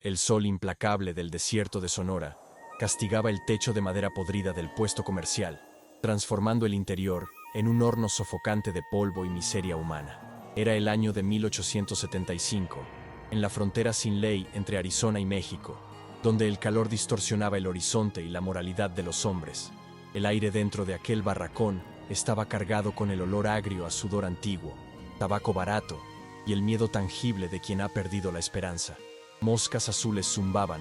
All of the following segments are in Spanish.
el sol implacable del desierto de Sonora castigaba el techo de madera podrida del puesto comercial, transformando el interior en un horno sofocante de polvo y miseria humana. Era el año de 1875, en la frontera sin ley entre Arizona y México, donde el calor distorsionaba el horizonte y la moralidad de los hombres. El aire dentro de aquel barracón estaba cargado con el olor agrio a sudor antiguo, tabaco barato y el miedo tangible de quien ha perdido la esperanza. Moscas azules zumbaban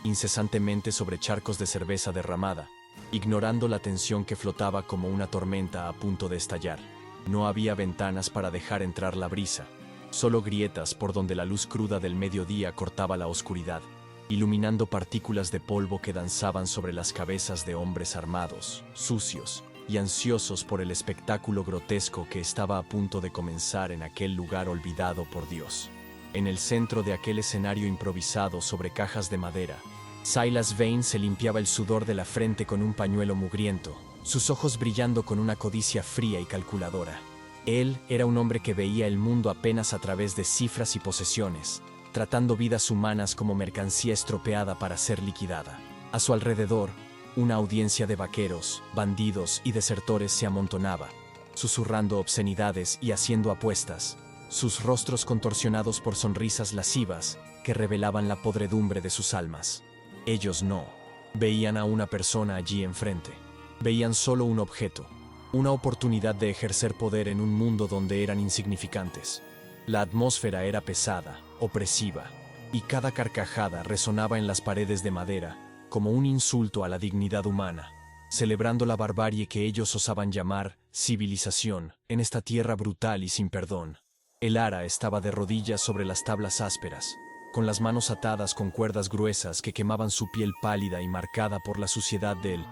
incesantemente sobre charcos de cerveza derramada, ignorando la tensión que flotaba como una tormenta a punto de estallar. No había ventanas para dejar entrar la brisa, solo grietas por donde la luz cruda del mediodía cortaba la oscuridad, iluminando partículas de polvo que danzaban sobre las cabezas de hombres armados, sucios y ansiosos por el espectáculo grotesco que estaba a punto de comenzar en aquel lugar olvidado por Dios. En el centro de aquel escenario improvisado sobre cajas de madera, Silas Vane se limpiaba el sudor de la frente con un pañuelo mugriento, sus ojos brillando con una codicia fría y calculadora. Él era un hombre que veía el mundo apenas a través de cifras y posesiones, tratando vidas humanas como mercancía estropeada para ser liquidada. A su alrededor, una audiencia de vaqueros, bandidos y desertores se amontonaba, susurrando obscenidades y haciendo apuestas, sus rostros contorsionados por sonrisas lascivas que revelaban la podredumbre de sus almas. Ellos no veían a una persona allí enfrente, veían solo un objeto, una oportunidad de ejercer poder en un mundo donde eran insignificantes. La atmósfera era pesada, opresiva, y cada carcajada resonaba en las paredes de madera como un insulto a la dignidad humana, celebrando la barbarie que ellos osaban llamar civilización en esta tierra brutal y sin perdón. El ara estaba de rodillas sobre las tablas ásperas, con las manos atadas con cuerdas gruesas que quemaban su piel pálida y marcada por la suciedad del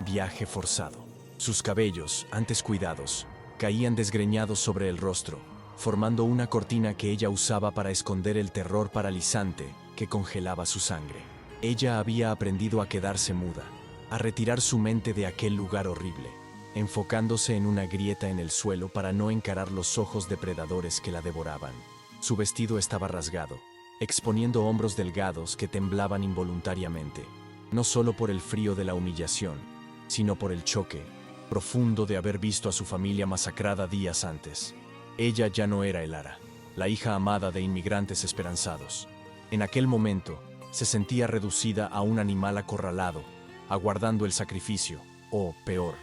viaje forzado. Sus cabellos, antes cuidados, caían desgreñados sobre el rostro, formando una cortina que ella usaba para esconder el terror paralizante que congelaba su sangre. Ella había aprendido a quedarse muda, a retirar su mente de aquel lugar horrible, enfocándose en una grieta en el suelo para no encarar los ojos depredadores que la devoraban. Su vestido estaba rasgado, exponiendo hombros delgados que temblaban involuntariamente, no solo por el frío de la humillación, sino por el choque profundo de haber visto a su familia masacrada días antes. Ella ya no era el ara, la hija amada de inmigrantes esperanzados. En aquel momento, se sentía reducida a un animal acorralado, aguardando el sacrificio, o, peor,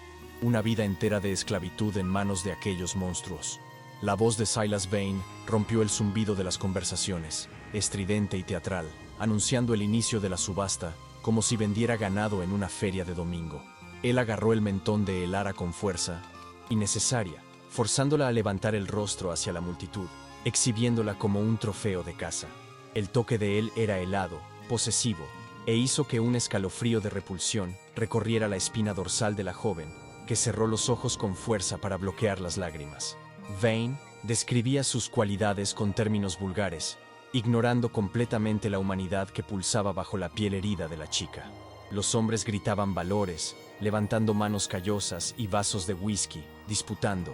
una vida entera de esclavitud en manos de aquellos monstruos. La voz de Silas Vane rompió el zumbido de las conversaciones, estridente y teatral, anunciando el inicio de la subasta, como si vendiera ganado en una feria de domingo. Él agarró el mentón de el ara con fuerza, innecesaria, forzándola a levantar el rostro hacia la multitud, exhibiéndola como un trofeo de caza. El toque de él era helado, posesivo, e hizo que un escalofrío de repulsión recorriera la espina dorsal de la joven, que cerró los ojos con fuerza para bloquear las lágrimas. Vane describía sus cualidades con términos vulgares, ignorando completamente la humanidad que pulsaba bajo la piel herida de la chica. Los hombres gritaban valores, levantando manos callosas y vasos de whisky, disputando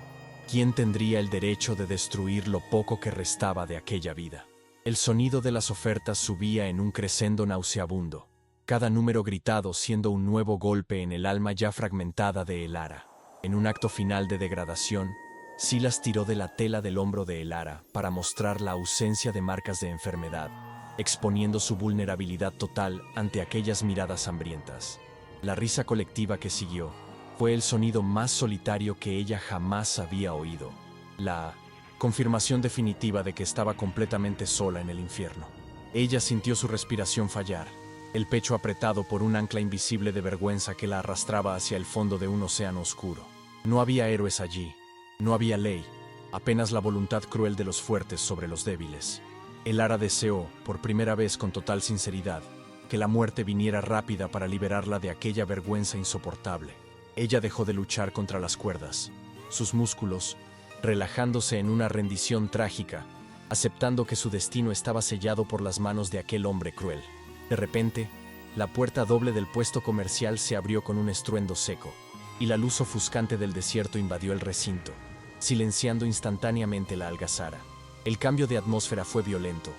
quién tendría el derecho de destruir lo poco que restaba de aquella vida. El sonido de las ofertas subía en un crescendo nauseabundo, cada número gritado siendo un nuevo golpe en el alma ya fragmentada de el ara. En un acto final de degradación, Silas tiró de la tela del hombro de el ara para mostrar la ausencia de marcas de enfermedad, exponiendo su vulnerabilidad total ante aquellas miradas hambrientas. La risa colectiva que siguió fue el sonido más solitario que ella jamás había oído. La confirmación definitiva de que estaba completamente sola en el infierno. Ella sintió su respiración fallar, el pecho apretado por un ancla invisible de vergüenza que la arrastraba hacia el fondo de un océano oscuro. No había héroes allí, no había ley, apenas la voluntad cruel de los fuertes sobre los débiles. El ara deseó, por primera vez con total sinceridad, que la muerte viniera rápida para liberarla de aquella vergüenza insoportable. Ella dejó de luchar contra las cuerdas, sus músculos relajándose en una rendición trágica, aceptando que su destino estaba sellado por las manos de aquel hombre cruel. De repente, la puerta doble del puesto comercial se abrió con un estruendo seco, y la luz ofuscante del desierto invadió el recinto, silenciando instantáneamente la algazara. El cambio de atmósfera fue violento.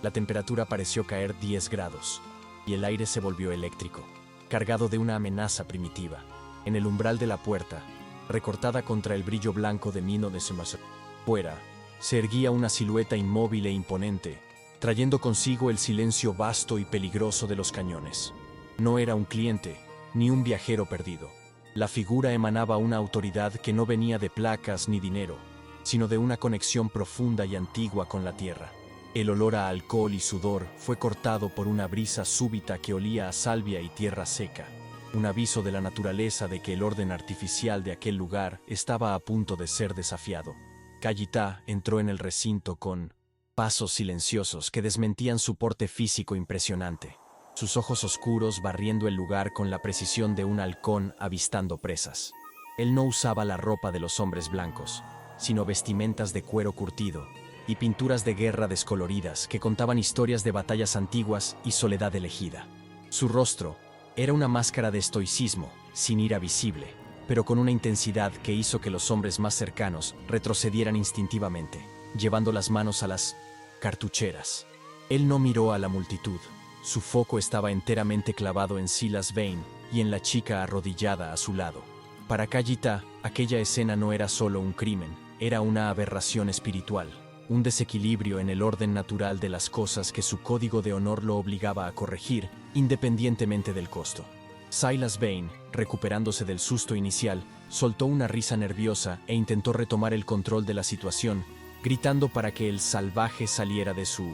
La temperatura pareció caer 10 grados, y el aire se volvió eléctrico, cargado de una amenaza primitiva. En el umbral de la puerta, recortada contra el brillo blanco de Mino de Sumas, fuera, se erguía una silueta inmóvil e imponente, trayendo consigo el silencio vasto y peligroso de los cañones. No era un cliente, ni un viajero perdido. La figura emanaba una autoridad que no venía de placas ni dinero, sino de una conexión profunda y antigua con la tierra. El olor a alcohol y sudor fue cortado por una brisa súbita que olía a salvia y tierra seca, un aviso de la naturaleza de que el orden artificial de aquel lugar estaba a punto de ser desafiado. Kayita entró en el recinto con pasos silenciosos que desmentían su porte físico impresionante, sus ojos oscuros barriendo el lugar con la precisión de un halcón avistando presas. Él no usaba la ropa de los hombres blancos, sino vestimentas de cuero curtido y pinturas de guerra descoloridas que contaban historias de batallas antiguas y soledad elegida. Su rostro era una máscara de estoicismo, sin ira visible, pero con una intensidad que hizo que los hombres más cercanos retrocedieran instintivamente, llevando las manos a las cartucheras. Él no miró a la multitud. Su foco estaba enteramente clavado en Silas Vane y en la chica arrodillada a su lado. Para Kayita, aquella escena no era solo un crimen, era una aberración espiritual, un desequilibrio en el orden natural de las cosas que su código de honor lo obligaba a corregir, independientemente del costo. Silas Vane, recuperándose del susto inicial, soltó una risa nerviosa e intentó retomar el control de la situación, gritando para que el salvaje saliera de su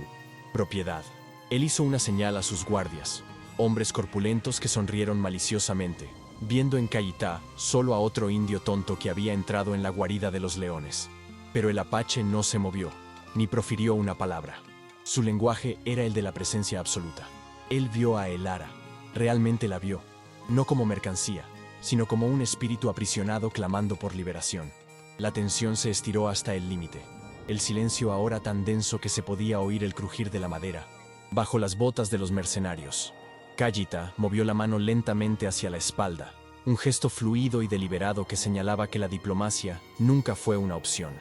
propiedad. Él hizo una señal a sus guardias, hombres corpulentos que sonrieron maliciosamente, viendo en Kayita solo a otro indio tonto que había entrado en la guarida de los leones. Pero el apache no se movió, ni profirió una palabra. Su lenguaje era el de la presencia absoluta. Él vio a Elara, realmente la vio, no como mercancía, sino como un espíritu aprisionado clamando por liberación. La tensión se estiró hasta el límite, el silencio ahora tan denso que se podía oír el crujir de la madera, bajo las botas de los mercenarios. Kayita movió la mano lentamente hacia la espalda, un gesto fluido y deliberado que señalaba que la diplomacia nunca fue una opción.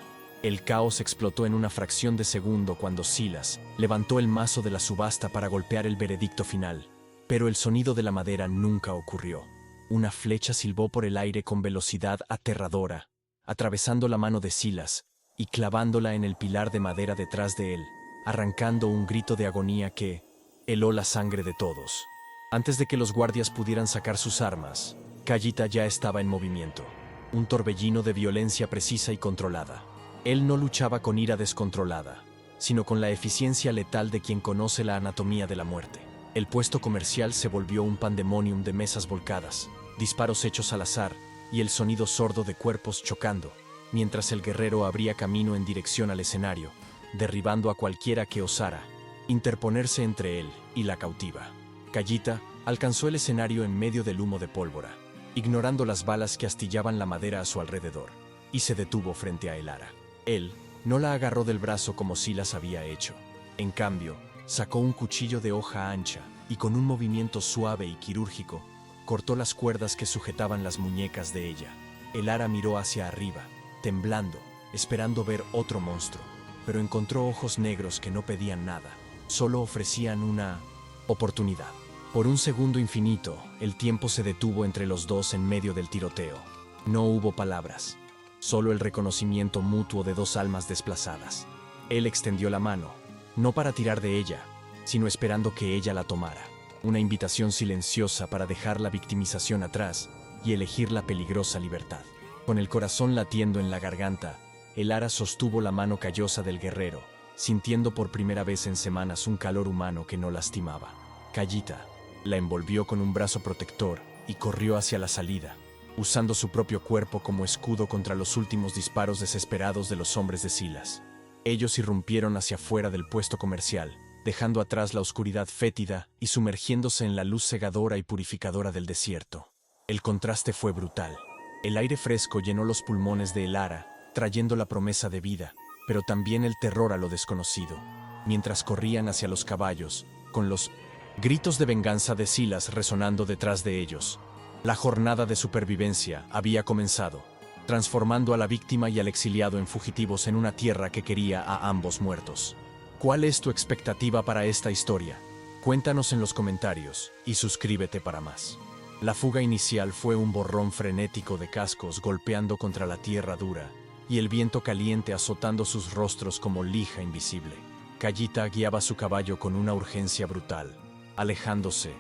El caos explotó en una fracción de segundo cuando Silas levantó el mazo de la subasta para golpear el veredicto final, pero el sonido de la madera nunca ocurrió. Una flecha silbó por el aire con velocidad aterradora, atravesando la mano de Silas y clavándola en el pilar de madera detrás de él, arrancando un grito de agonía que heló la sangre de todos. Antes de que los guardias pudieran sacar sus armas, Kayita ya estaba en movimiento, un torbellino de violencia precisa y controlada. Él no luchaba con ira descontrolada, sino con la eficiencia letal de quien conoce la anatomía de la muerte. El puesto comercial se volvió un pandemonium de mesas volcadas, disparos hechos al azar y el sonido sordo de cuerpos chocando, mientras el guerrero abría camino en dirección al escenario, derribando a cualquiera que osara interponerse entre él y la cautiva. Kayita alcanzó el escenario en medio del humo de pólvora, ignorando las balas que astillaban la madera a su alrededor, y se detuvo frente a Elara. Él no la agarró del brazo como Silas había hecho. En cambio, sacó un cuchillo de hoja ancha y con un movimiento suave y quirúrgico, cortó las cuerdas que sujetaban las muñecas de ella. Elara miró hacia arriba, temblando, esperando ver otro monstruo, pero encontró ojos negros que no pedían nada, solo ofrecían una oportunidad. Por un segundo infinito, el tiempo se detuvo entre los dos en medio del tiroteo. No hubo palabras, solo el reconocimiento mutuo de dos almas desplazadas. Él extendió la mano, no para tirar de ella, sino esperando que ella la tomara. Una invitación silenciosa para dejar la victimización atrás y elegir la peligrosa libertad. Con el corazón latiendo en la garganta, Elara sostuvo la mano callosa del guerrero, sintiendo por primera vez en semanas un calor humano que no lastimaba. Kayita la envolvió con un brazo protector y corrió hacia la salida, usando su propio cuerpo como escudo contra los últimos disparos desesperados de los hombres de Silas. Ellos irrumpieron hacia afuera del puesto comercial, dejando atrás la oscuridad fétida y sumergiéndose en la luz cegadora y purificadora del desierto. El contraste fue brutal. El aire fresco llenó los pulmones de Elara, trayendo la promesa de vida, pero también el terror a lo desconocido. Mientras corrían hacia los caballos, con los gritos de venganza de Silas resonando detrás de ellos, la jornada de supervivencia había comenzado, transformando a la víctima y al exiliado en fugitivos en una tierra que quería a ambos muertos. ¿Cuál es tu expectativa para esta historia? Cuéntanos en los comentarios y suscríbete para más. La fuga inicial fue un borrón frenético de cascos golpeando contra la tierra dura y el viento caliente azotando sus rostros como lija invisible. Kayita guiaba su caballo con una urgencia brutal, alejándose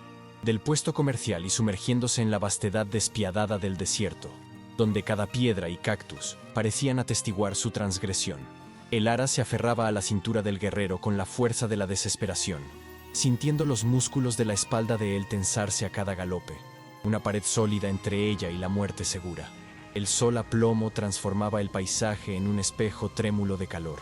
del puesto comercial y sumergiéndose en la vastedad despiadada del desierto, donde cada piedra y cactus parecían atestiguar su transgresión. El ara se aferraba a la cintura del guerrero con la fuerza de la desesperación, sintiendo los músculos de la espalda de él tensarse a cada galope, una pared sólida entre ella y la muerte segura. El sol a plomo transformaba el paisaje en un espejo trémulo de calor,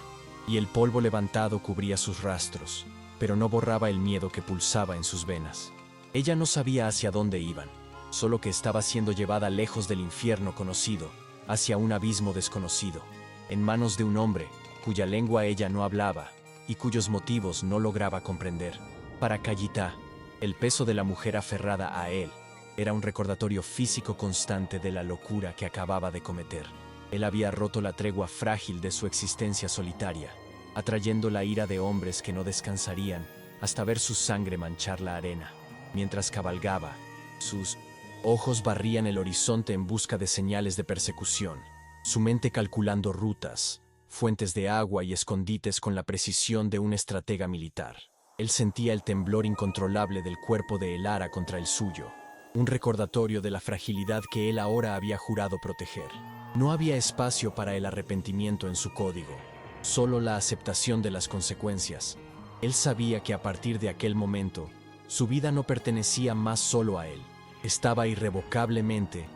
y el polvo levantado cubría sus rastros, pero no borraba el miedo que pulsaba en sus venas. Ella no sabía hacia dónde iban, solo que estaba siendo llevada lejos del infierno conocido, hacia un abismo desconocido, en manos de un hombre cuya lengua ella no hablaba y cuyos motivos no lograba comprender. Para Kayita, el peso de la mujer aferrada a él era un recordatorio físico constante de la locura que acababa de cometer. Él había roto la tregua frágil de su existencia solitaria, atrayendo la ira de hombres que no descansarían hasta ver su sangre manchar la arena. Mientras cabalgaba, sus ojos barrían el horizonte en busca de señales de persecución, su mente calculando rutas, fuentes de agua y escondites con la precisión de un estratega militar. Él sentía el temblor incontrolable del cuerpo de Elara contra el suyo, un recordatorio de la fragilidad que él ahora había jurado proteger. No había espacio para el arrepentimiento en su código, solo la aceptación de las consecuencias. Él sabía que a partir de aquel momento, su vida no pertenecía más solo a él, estaba irrevocablemente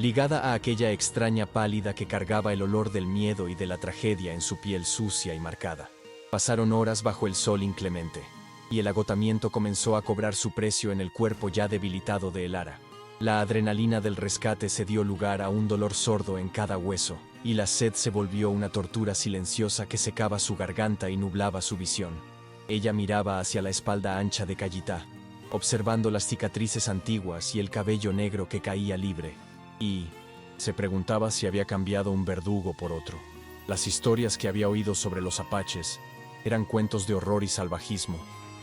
ligada a aquella extraña pálida que cargaba el olor del miedo y de la tragedia en su piel sucia y marcada. Pasaron horas bajo el sol inclemente, y el agotamiento comenzó a cobrar su precio en el cuerpo ya debilitado de Elara. La adrenalina del rescate se dio lugar a un dolor sordo en cada hueso, y la sed se volvió una tortura silenciosa que secaba su garganta y nublaba su visión. Ella miraba hacia la espalda ancha de Kayita, observando las cicatrices antiguas y el cabello negro que caía libre, y se preguntaba si había cambiado un verdugo por otro. Las historias que había oído sobre los apaches eran cuentos de horror y salvajismo,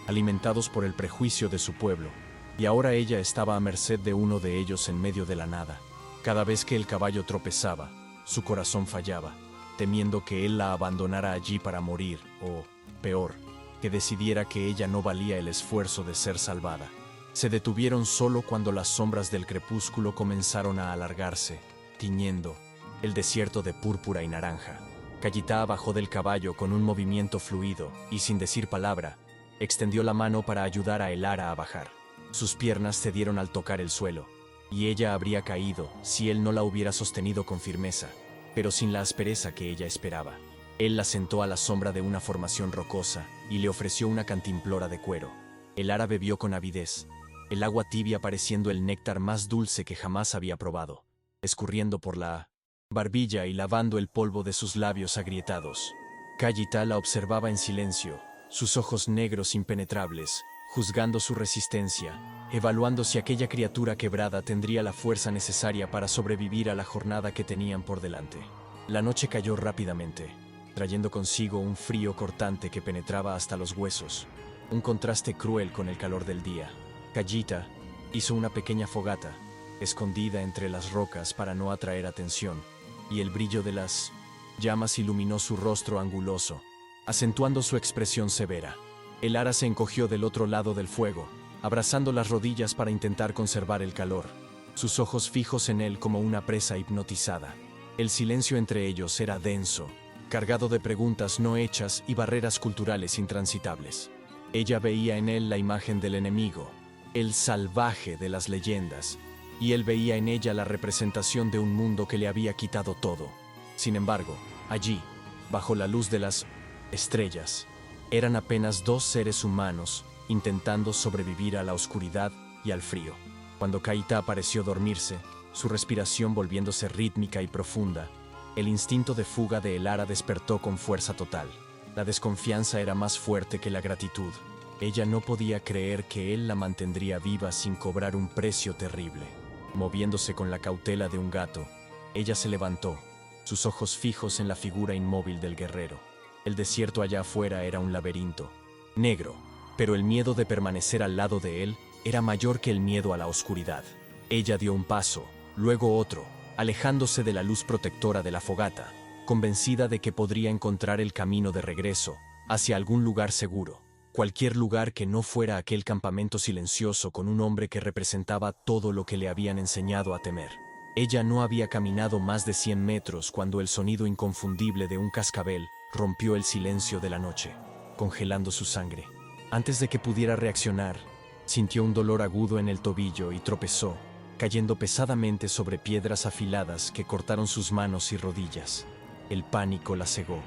alimentados por el prejuicio de su pueblo, y ahora ella estaba a merced de uno de ellos en medio de la nada. Cada vez que el caballo tropezaba, su corazón fallaba, temiendo que él la abandonara allí para morir, o, peor, que decidiera que ella no valía el esfuerzo de ser salvada. Se detuvieron solo cuando las sombras del crepúsculo comenzaron a alargarse, tiñendo el desierto de púrpura y naranja. Kayita bajó del caballo con un movimiento fluido y, sin decir palabra, extendió la mano para ayudar a Elara a bajar. Sus piernas cedieron al tocar el suelo, y ella habría caído si él no la hubiera sostenido con firmeza, pero sin la aspereza que ella esperaba. Él la sentó a la sombra de una formación rocosa y le ofreció una cantimplora de cuero. Elara bebió con avidez, el agua tibia pareciendo el néctar más dulce que jamás había probado, escurriendo por la barbilla y lavando el polvo de sus labios agrietados. Kayita la observaba en silencio, sus ojos negros impenetrables, juzgando su resistencia, evaluando si aquella criatura quebrada tendría la fuerza necesaria para sobrevivir a la jornada que tenían por delante. La noche cayó rápidamente, trayendo consigo un frío cortante que penetraba hasta los huesos, un contraste cruel con el calor del día. Kayita hizo una pequeña fogata, escondida entre las rocas para no atraer atención, y el brillo de las llamas iluminó su rostro anguloso, acentuando su expresión severa. Elara se encogió del otro lado del fuego, abrazando las rodillas para intentar conservar el calor, sus ojos fijos en él como una presa hipnotizada. El silencio entre ellos era denso, cargado de preguntas no hechas y barreras culturales intransitables. Ella veía en él la imagen del enemigo, el salvaje de las leyendas, y él veía en ella la representación de un mundo que le había quitado todo. Sin embargo, allí, bajo la luz de las estrellas, eran apenas dos seres humanos intentando sobrevivir a la oscuridad y al frío. Cuando Kayita pareció dormirse, su respiración volviéndose rítmica y profunda, el instinto de fuga de Elara despertó con fuerza total. La desconfianza era más fuerte que la gratitud. Ella no podía creer que él la mantendría viva sin cobrar un precio terrible. Moviéndose con la cautela de un gato, ella se levantó, sus ojos fijos en la figura inmóvil del guerrero. El desierto allá afuera era un laberinto, negro, pero el miedo de permanecer al lado de él era mayor que el miedo a la oscuridad. Ella dio un paso, luego otro, alejándose de la luz protectora de la fogata, convencida de que podría encontrar el camino de regreso hacia algún lugar seguro, cualquier lugar que no fuera aquel campamento silencioso con un hombre que representaba todo lo que le habían enseñado a temer. Ella no había caminado más de 100 metros cuando el sonido inconfundible de un cascabel rompió el silencio de la noche, congelando su sangre. Antes de que pudiera reaccionar, sintió un dolor agudo en el tobillo y tropezó, cayendo pesadamente sobre piedras afiladas que cortaron sus manos y rodillas. El pánico la cegó.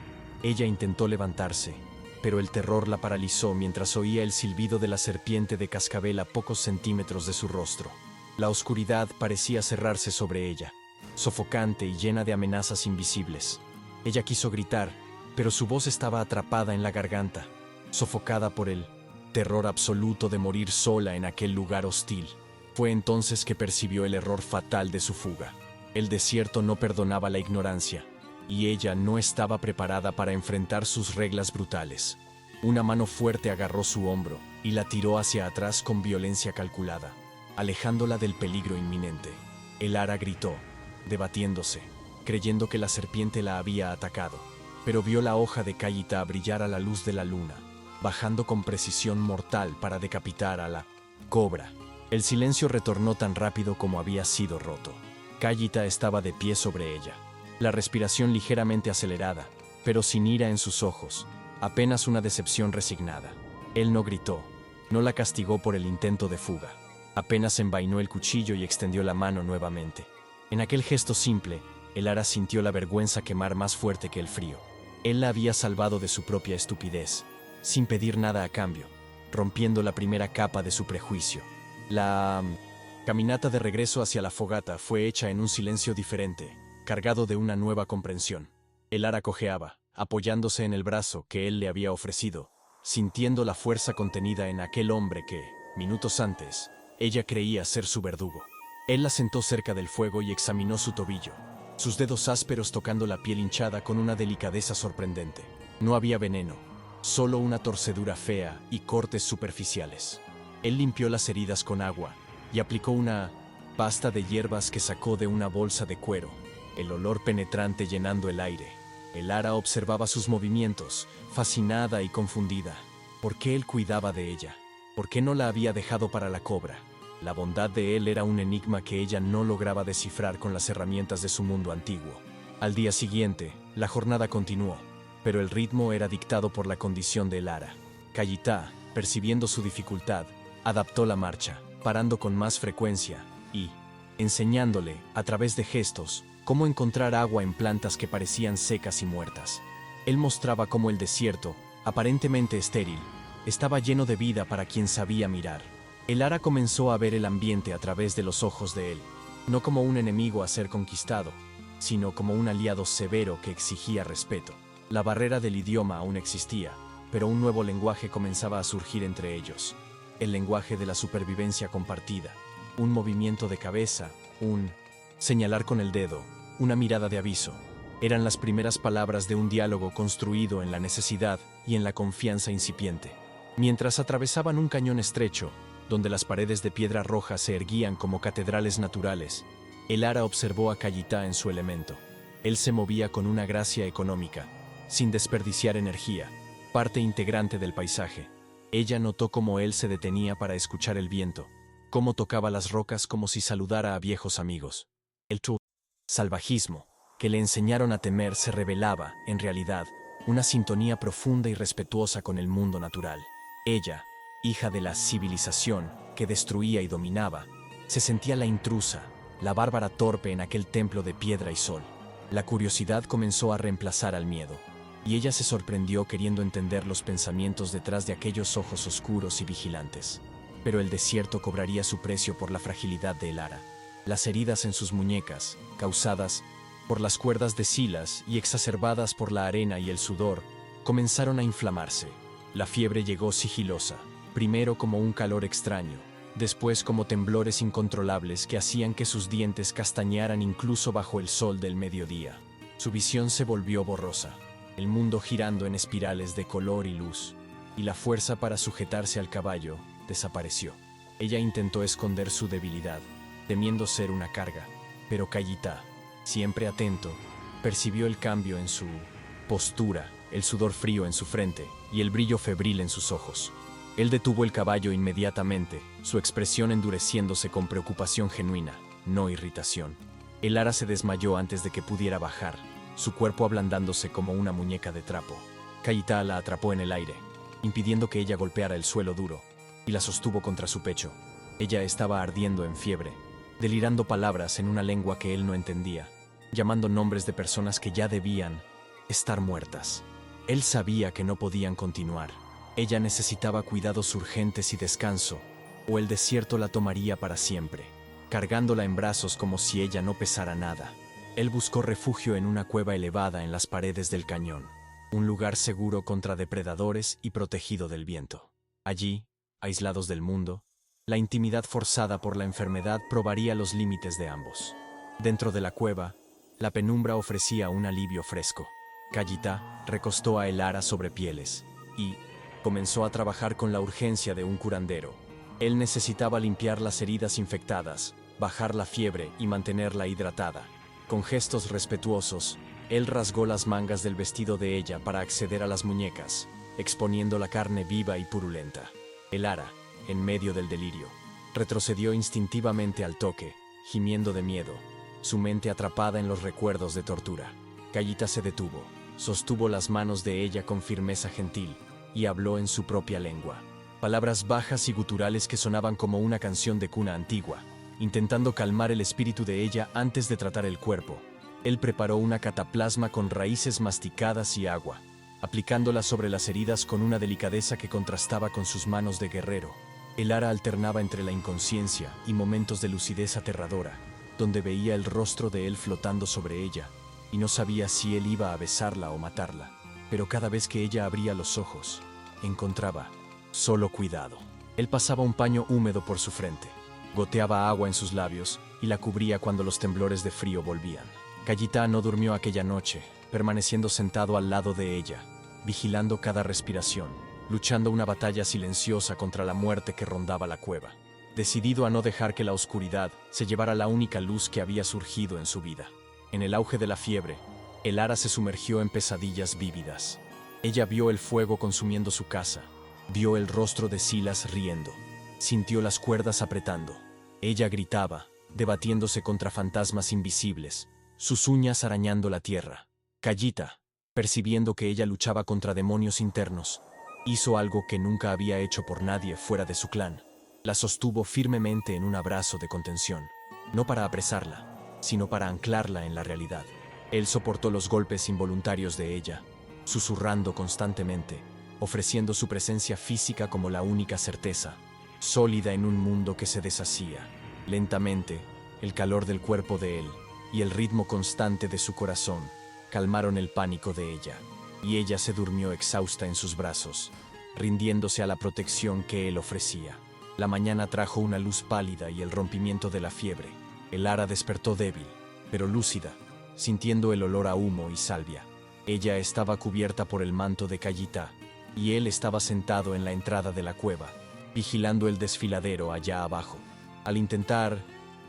Ella intentó levantarse, pero el terror la paralizó mientras oía el silbido de la serpiente de cascabel a pocos centímetros de su rostro. La oscuridad parecía cerrarse sobre ella, sofocante y llena de amenazas invisibles. Ella quiso gritar, pero su voz estaba atrapada en la garganta, sofocada por el terror absoluto de morir sola en aquel lugar hostil. Fue entonces que percibió el error fatal de su fuga. El desierto no perdonaba la ignorancia, y ella no estaba preparada para enfrentar sus reglas brutales. Una mano fuerte agarró su hombro y la tiró hacia atrás con violencia calculada, alejándola del peligro inminente. Elara gritó, debatiéndose, creyendo que la serpiente la había atacado, pero vio la hoja de Kayita brillar a la luz de la luna, bajando con precisión mortal para decapitar a la cobra. El silencio retornó tan rápido como había sido roto. Kayita estaba de pie sobre ella, la respiración ligeramente acelerada, pero sin ira en sus ojos, apenas una decepción resignada. Él no gritó, no la castigó por el intento de fuga. Apenas envainó el cuchillo y extendió la mano nuevamente. En aquel gesto simple, Elara sintió la vergüenza quemar más fuerte que el frío. Él la había salvado de su propia estupidez, sin pedir nada a cambio, rompiendo la primera capa de su prejuicio. La caminata de regreso hacia la fogata fue hecha en un silencio diferente, cargado de una nueva comprensión. Elara cojeaba, apoyándose en el brazo que él le había ofrecido, sintiendo la fuerza contenida en aquel hombre que, minutos antes, ella creía ser su verdugo. Él la sentó cerca del fuego y examinó su tobillo, sus dedos ásperos tocando la piel hinchada con una delicadeza sorprendente. No había veneno, solo una torcedura fea y cortes superficiales. Él limpió las heridas con agua y aplicó una pasta de hierbas que sacó de una bolsa de cuero, el olor penetrante llenando el aire. Elara observaba sus movimientos, fascinada y confundida. ¿Por qué él cuidaba de ella? ¿Por qué no la había dejado para la cobra? La bondad de él era un enigma que ella no lograba descifrar con las herramientas de su mundo antiguo. Al día siguiente, la jornada continuó, pero el ritmo era dictado por la condición de Elara. Kayita, percibiendo su dificultad, adaptó la marcha, parando con más frecuencia y enseñándole, a través de gestos, cómo encontrar agua en plantas que parecían secas y muertas. Él mostraba cómo el desierto, aparentemente estéril, estaba lleno de vida para quien sabía mirar. Elara comenzó a ver el ambiente a través de los ojos de él, no como un enemigo a ser conquistado, sino como un aliado severo que exigía respeto. La barrera del idioma aún existía, pero un nuevo lenguaje comenzaba a surgir entre ellos. El lenguaje de la supervivencia compartida, un movimiento de cabeza, un señalar con el dedo, una mirada de aviso. Eran las primeras palabras de un diálogo construido en la necesidad y en la confianza incipiente. Mientras atravesaban un cañón estrecho, donde las paredes de piedra roja se erguían como catedrales naturales, Elara observó a Kayita en su elemento. Él se movía con una gracia económica, sin desperdiciar energía, parte integrante del paisaje. Ella notó cómo él se detenía para escuchar el viento, cómo tocaba las rocas como si saludara a viejos amigos. El salvajismo que le enseñaron a temer se revelaba, en realidad, una sintonía profunda y respetuosa con el mundo natural. Ella, hija de la civilización que destruía y dominaba, se sentía la intrusa, la bárbara torpe en aquel templo de piedra y sol. La curiosidad comenzó a reemplazar al miedo, y ella se sorprendió queriendo entender los pensamientos detrás de aquellos ojos oscuros y vigilantes. Pero el desierto cobraría su precio por la fragilidad de Elara. Las heridas en sus muñecas, causadas por las cuerdas de Silas y exacerbadas por la arena y el sudor, comenzaron a inflamarse. La fiebre llegó sigilosa, primero como un calor extraño, después como temblores incontrolables que hacían que sus dientes castañearan incluso bajo el sol del mediodía. Su visión se volvió borrosa. el mundo girando en espirales de color y luz, y la fuerza para sujetarse al caballo desapareció. Ella intentó esconder su debilidad, temiendo ser una carga, pero Kayita, siempre atento, percibió el cambio en su postura, el sudor frío en su frente y el brillo febril en sus ojos. Él detuvo el caballo inmediatamente, su expresión endureciéndose con preocupación genuina, no irritación. El ara se desmayó antes de que pudiera bajar, su cuerpo ablandándose como una muñeca de trapo. Kayita la atrapó en el aire, impidiendo que ella golpeara el suelo duro, y la sostuvo contra su pecho. Ella estaba ardiendo en fiebre, delirando palabras en una lengua que él no entendía, llamando nombres de personas que ya debían estar muertas. Él sabía que no podían continuar. Ella necesitaba cuidados urgentes y descanso, o el desierto la tomaría para siempre, cargándola en brazos como si ella no pesara nada. Él buscó refugio en una cueva elevada en las paredes del cañón, un lugar seguro contra depredadores y protegido del viento. Allí, aislados del mundo, la intimidad forzada por la enfermedad probaría los límites de ambos. Dentro de la cueva, la penumbra ofrecía un alivio fresco. Kayita recostó a el ara sobre pieles y comenzó a trabajar con la urgencia de un curandero. Él necesitaba limpiar las heridas infectadas, bajar la fiebre y mantenerla hidratada. Con gestos respetuosos, él rasgó las mangas del vestido de ella para acceder a las muñecas, exponiendo la carne viva y purulenta. El ara, en medio del delirio, retrocedió instintivamente al toque, gimiendo de miedo, su mente atrapada en los recuerdos de tortura. Kayita se detuvo, sostuvo las manos de ella con firmeza gentil y habló en su propia lengua. Palabras bajas y guturales que sonaban como una canción de cuna antigua, intentando calmar el espíritu de ella antes de tratar el cuerpo. Él preparó una cataplasma con raíces masticadas y agua, aplicándola sobre las heridas con una delicadeza que contrastaba con sus manos de guerrero. El ara alternaba entre la inconsciencia y momentos de lucidez aterradora, donde veía el rostro de él flotando sobre ella, y no sabía si él iba a besarla o matarla. Pero cada vez que ella abría los ojos, encontraba solo cuidado. Él pasaba un paño húmedo por su frente, goteaba agua en sus labios y la cubría cuando los temblores de frío volvían. Kayita no durmió aquella noche, permaneciendo sentado al lado de ella, vigilando cada respiración, luchando una batalla silenciosa contra la muerte que rondaba la cueva, decidido a no dejar que la oscuridad se llevara la única luz que había surgido en su vida. En el auge de la fiebre, el ara se sumergió en pesadillas vívidas. Ella vio el fuego consumiendo su casa, vio el rostro de Silas riendo, sintió las cuerdas apretando. Ella gritaba, debatiéndose contra fantasmas invisibles, sus uñas arañando la tierra. Kayita, percibiendo que ella luchaba contra demonios internos, hizo algo que nunca había hecho por nadie fuera de su clan. La sostuvo firmemente en un abrazo de contención, no para apresarla, sino para anclarla en la realidad. Él soportó los golpes involuntarios de ella, susurrando constantemente, ofreciendo su presencia física como la única certeza, sólida en un mundo que se deshacía. Lentamente, el calor del cuerpo de él y el ritmo constante de su corazón calmaron el pánico de ella, y ella se durmió exhausta en sus brazos, rindiéndose a la protección que él ofrecía. La mañana trajo una luz pálida y el rompimiento de la fiebre. El ara despertó débil, pero lúcida, sintiendo el olor a humo y salvia. Ella estaba cubierta por el manto de Kayita, y él estaba sentado en la entrada de la cueva, vigilando el desfiladero allá abajo. Al intentar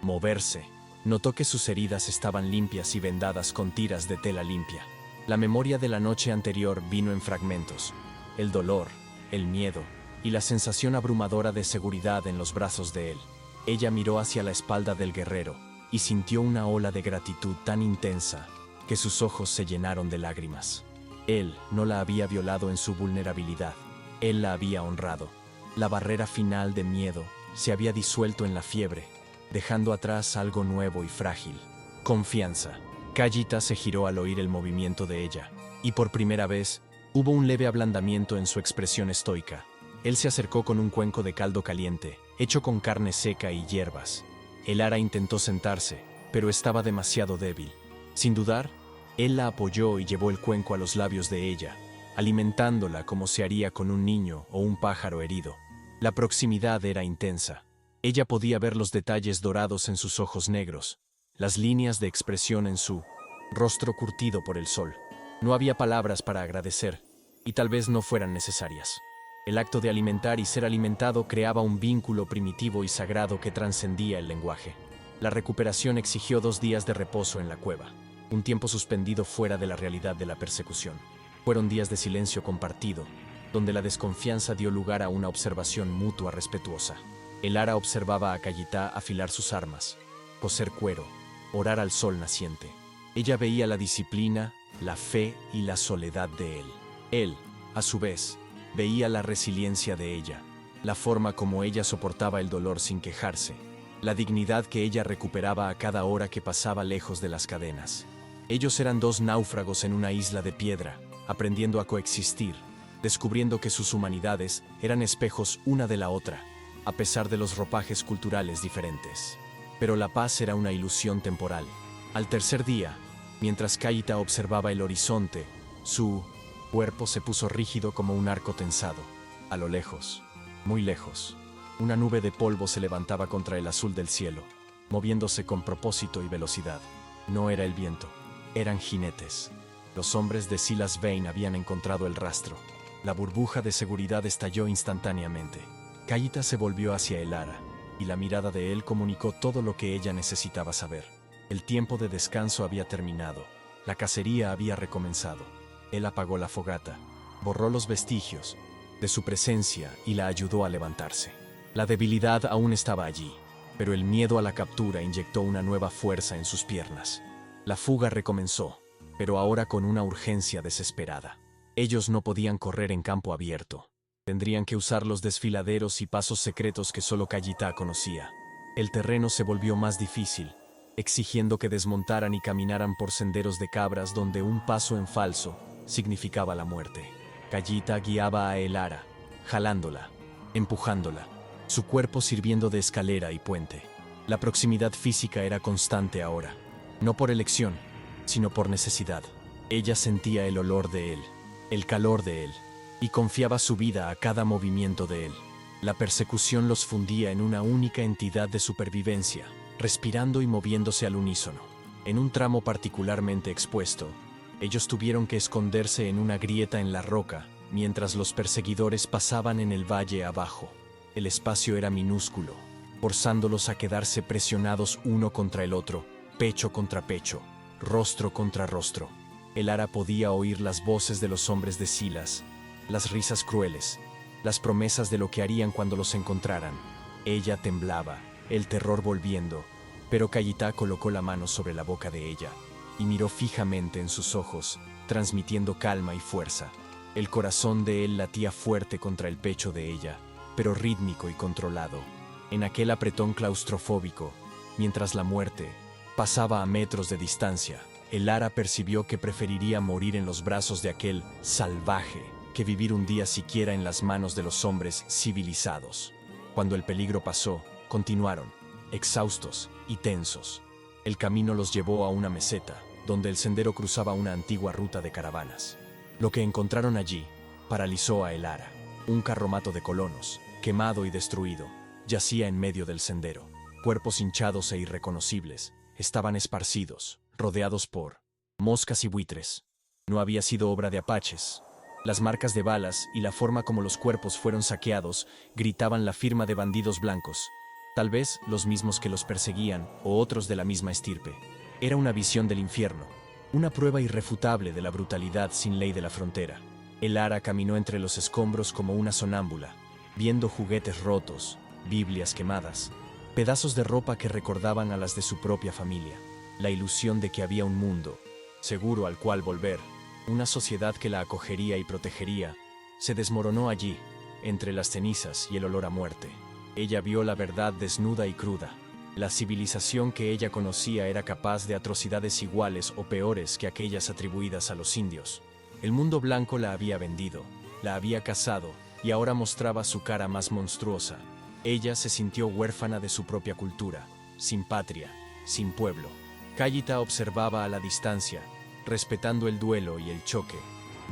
moverse, notó que sus heridas estaban limpias y vendadas con tiras de tela limpia. La memoria de la noche anterior vino en fragmentos, el dolor, el miedo y la sensación abrumadora de seguridad en los brazos de él. Ella miró hacia la espalda del guerrero y sintió una ola de gratitud tan intensa que sus ojos se llenaron de lágrimas. Él no la había violado en su vulnerabilidad, él la había honrado. La barrera final de miedo se había disuelto en la fiebre, dejando atrás algo nuevo y frágil: confianza. Kayita se giró al oír el movimiento de ella, y por primera vez hubo un leve ablandamiento en su expresión estoica. Él se acercó con un cuenco de caldo caliente, hecho con carne seca y hierbas. El ara intentó sentarse, pero estaba demasiado débil. Sin dudar, él la apoyó y llevó el cuenco a los labios de ella, alimentándola como se haría con un niño o un pájaro herido. La proximidad era intensa. Ella podía ver los detalles dorados en sus ojos negros, las líneas de expresión en su rostro curtido por el sol. No había palabras para agradecer, y tal vez no fueran necesarias. El acto de alimentar y ser alimentado creaba un vínculo primitivo y sagrado que trascendía el lenguaje. La recuperación exigió 2 días de reposo en la cueva, un tiempo suspendido fuera de la realidad de la persecución. Fueron días de silencio compartido, donde la desconfianza dio lugar a una observación mutua respetuosa. El Ara observaba a Kayita afilar sus armas, coser cuero, orar al sol naciente. Ella veía la disciplina, la fe y la soledad de él. Él, a su vez, veía la resiliencia de ella, la forma como ella soportaba el dolor sin quejarse, la dignidad que ella recuperaba a cada hora que pasaba lejos de las cadenas. Ellos eran 2 náufragos en una isla de piedra, aprendiendo a coexistir, descubriendo que sus humanidades eran espejos una de la otra, a pesar de los ropajes culturales diferentes. Pero la paz era una ilusión temporal. Al tercer día, mientras Kayita observaba el horizonte, su cuerpo se puso rígido como un arco tensado. A lo lejos, muy lejos, una nube de polvo se levantaba contra el azul del cielo, moviéndose con propósito y velocidad. No era el viento, eran jinetes. Los hombres de Silas Vane habían encontrado el rastro. La burbuja de seguridad estalló instantáneamente. Kayita se volvió hacia el Ara, y la mirada de él comunicó todo lo que ella necesitaba saber. El tiempo de descanso había terminado, la cacería había recomenzado. Él apagó la fogata, borró los vestigios de su presencia y la ayudó a levantarse. La debilidad aún estaba allí, pero el miedo a la captura inyectó una nueva fuerza en sus piernas. La fuga recomenzó, pero ahora con una urgencia desesperada. Ellos no podían correr en campo abierto. Tendrían que usar los desfiladeros y pasos secretos que solo Kayita conocía. El terreno se volvió más difícil, exigiendo que desmontaran y caminaran por senderos de cabras donde un paso en falso significaba la muerte. Kayita guiaba a el Ara, jalándola, empujándola, su cuerpo sirviendo de escalera y puente. La proximidad física era constante ahora, no por elección, sino por necesidad. Ella sentía el olor de él, el calor de él, y confiaba su vida a cada movimiento de él. La persecución los fundía en una única entidad de supervivencia, respirando y moviéndose al unísono. En un tramo particularmente expuesto, ellos tuvieron que esconderse en una grieta en la roca, mientras los perseguidores pasaban en el valle abajo. El espacio era minúsculo, forzándolos a quedarse presionados uno contra el otro, pecho contra pecho, rostro contra rostro. El Ara podía oír las voces de los hombres de Silas, las risas crueles, las promesas de lo que harían cuando los encontraran. Ella temblaba, el terror volviendo, pero Kayita colocó la mano sobre la boca de ella y miró fijamente en sus ojos, transmitiendo calma y fuerza. El corazón de él latía fuerte contra el pecho de ella, pero rítmico y controlado. En aquel apretón claustrofóbico, mientras la muerte pasaba a metros de distancia, el Ara percibió que preferiría morir en los brazos de aquel salvaje que vivir un día siquiera en las manos de los hombres civilizados. Cuando el peligro pasó, continuaron, exhaustos y tensos. El camino los llevó a una meseta, donde el sendero cruzaba una antigua ruta de caravanas. Lo que encontraron allí paralizó a el Ara. Un carromato de colonos, quemado y destruido, yacía en medio del sendero. Cuerpos hinchados e irreconocibles estaban esparcidos, rodeados por moscas y buitres. No había sido obra de apaches. Las marcas de balas y la forma como los cuerpos fueron saqueados gritaban la firma de bandidos blancos, tal vez los mismos que los perseguían o otros de la misma estirpe. Era una visión del infierno, una prueba irrefutable de la brutalidad sin ley de la frontera. El Ara caminó entre los escombros como una sonámbula, viendo juguetes rotos, Biblias quemadas, pedazos de ropa que recordaban a las de su propia familia, la ilusión de que había un mundo seguro al cual volver, una sociedad que la acogería y protegería, se desmoronó allí, entre las cenizas y el olor a muerte. Ella vio la verdad desnuda y cruda. La civilización que ella conocía era capaz de atrocidades iguales o peores que aquellas atribuidas a los indios. El mundo blanco la había vendido, la había cazado y ahora mostraba su cara más monstruosa. Ella se sintió huérfana de su propia cultura, sin patria, sin pueblo. Kayita observaba a la distancia, respetando el duelo y el choque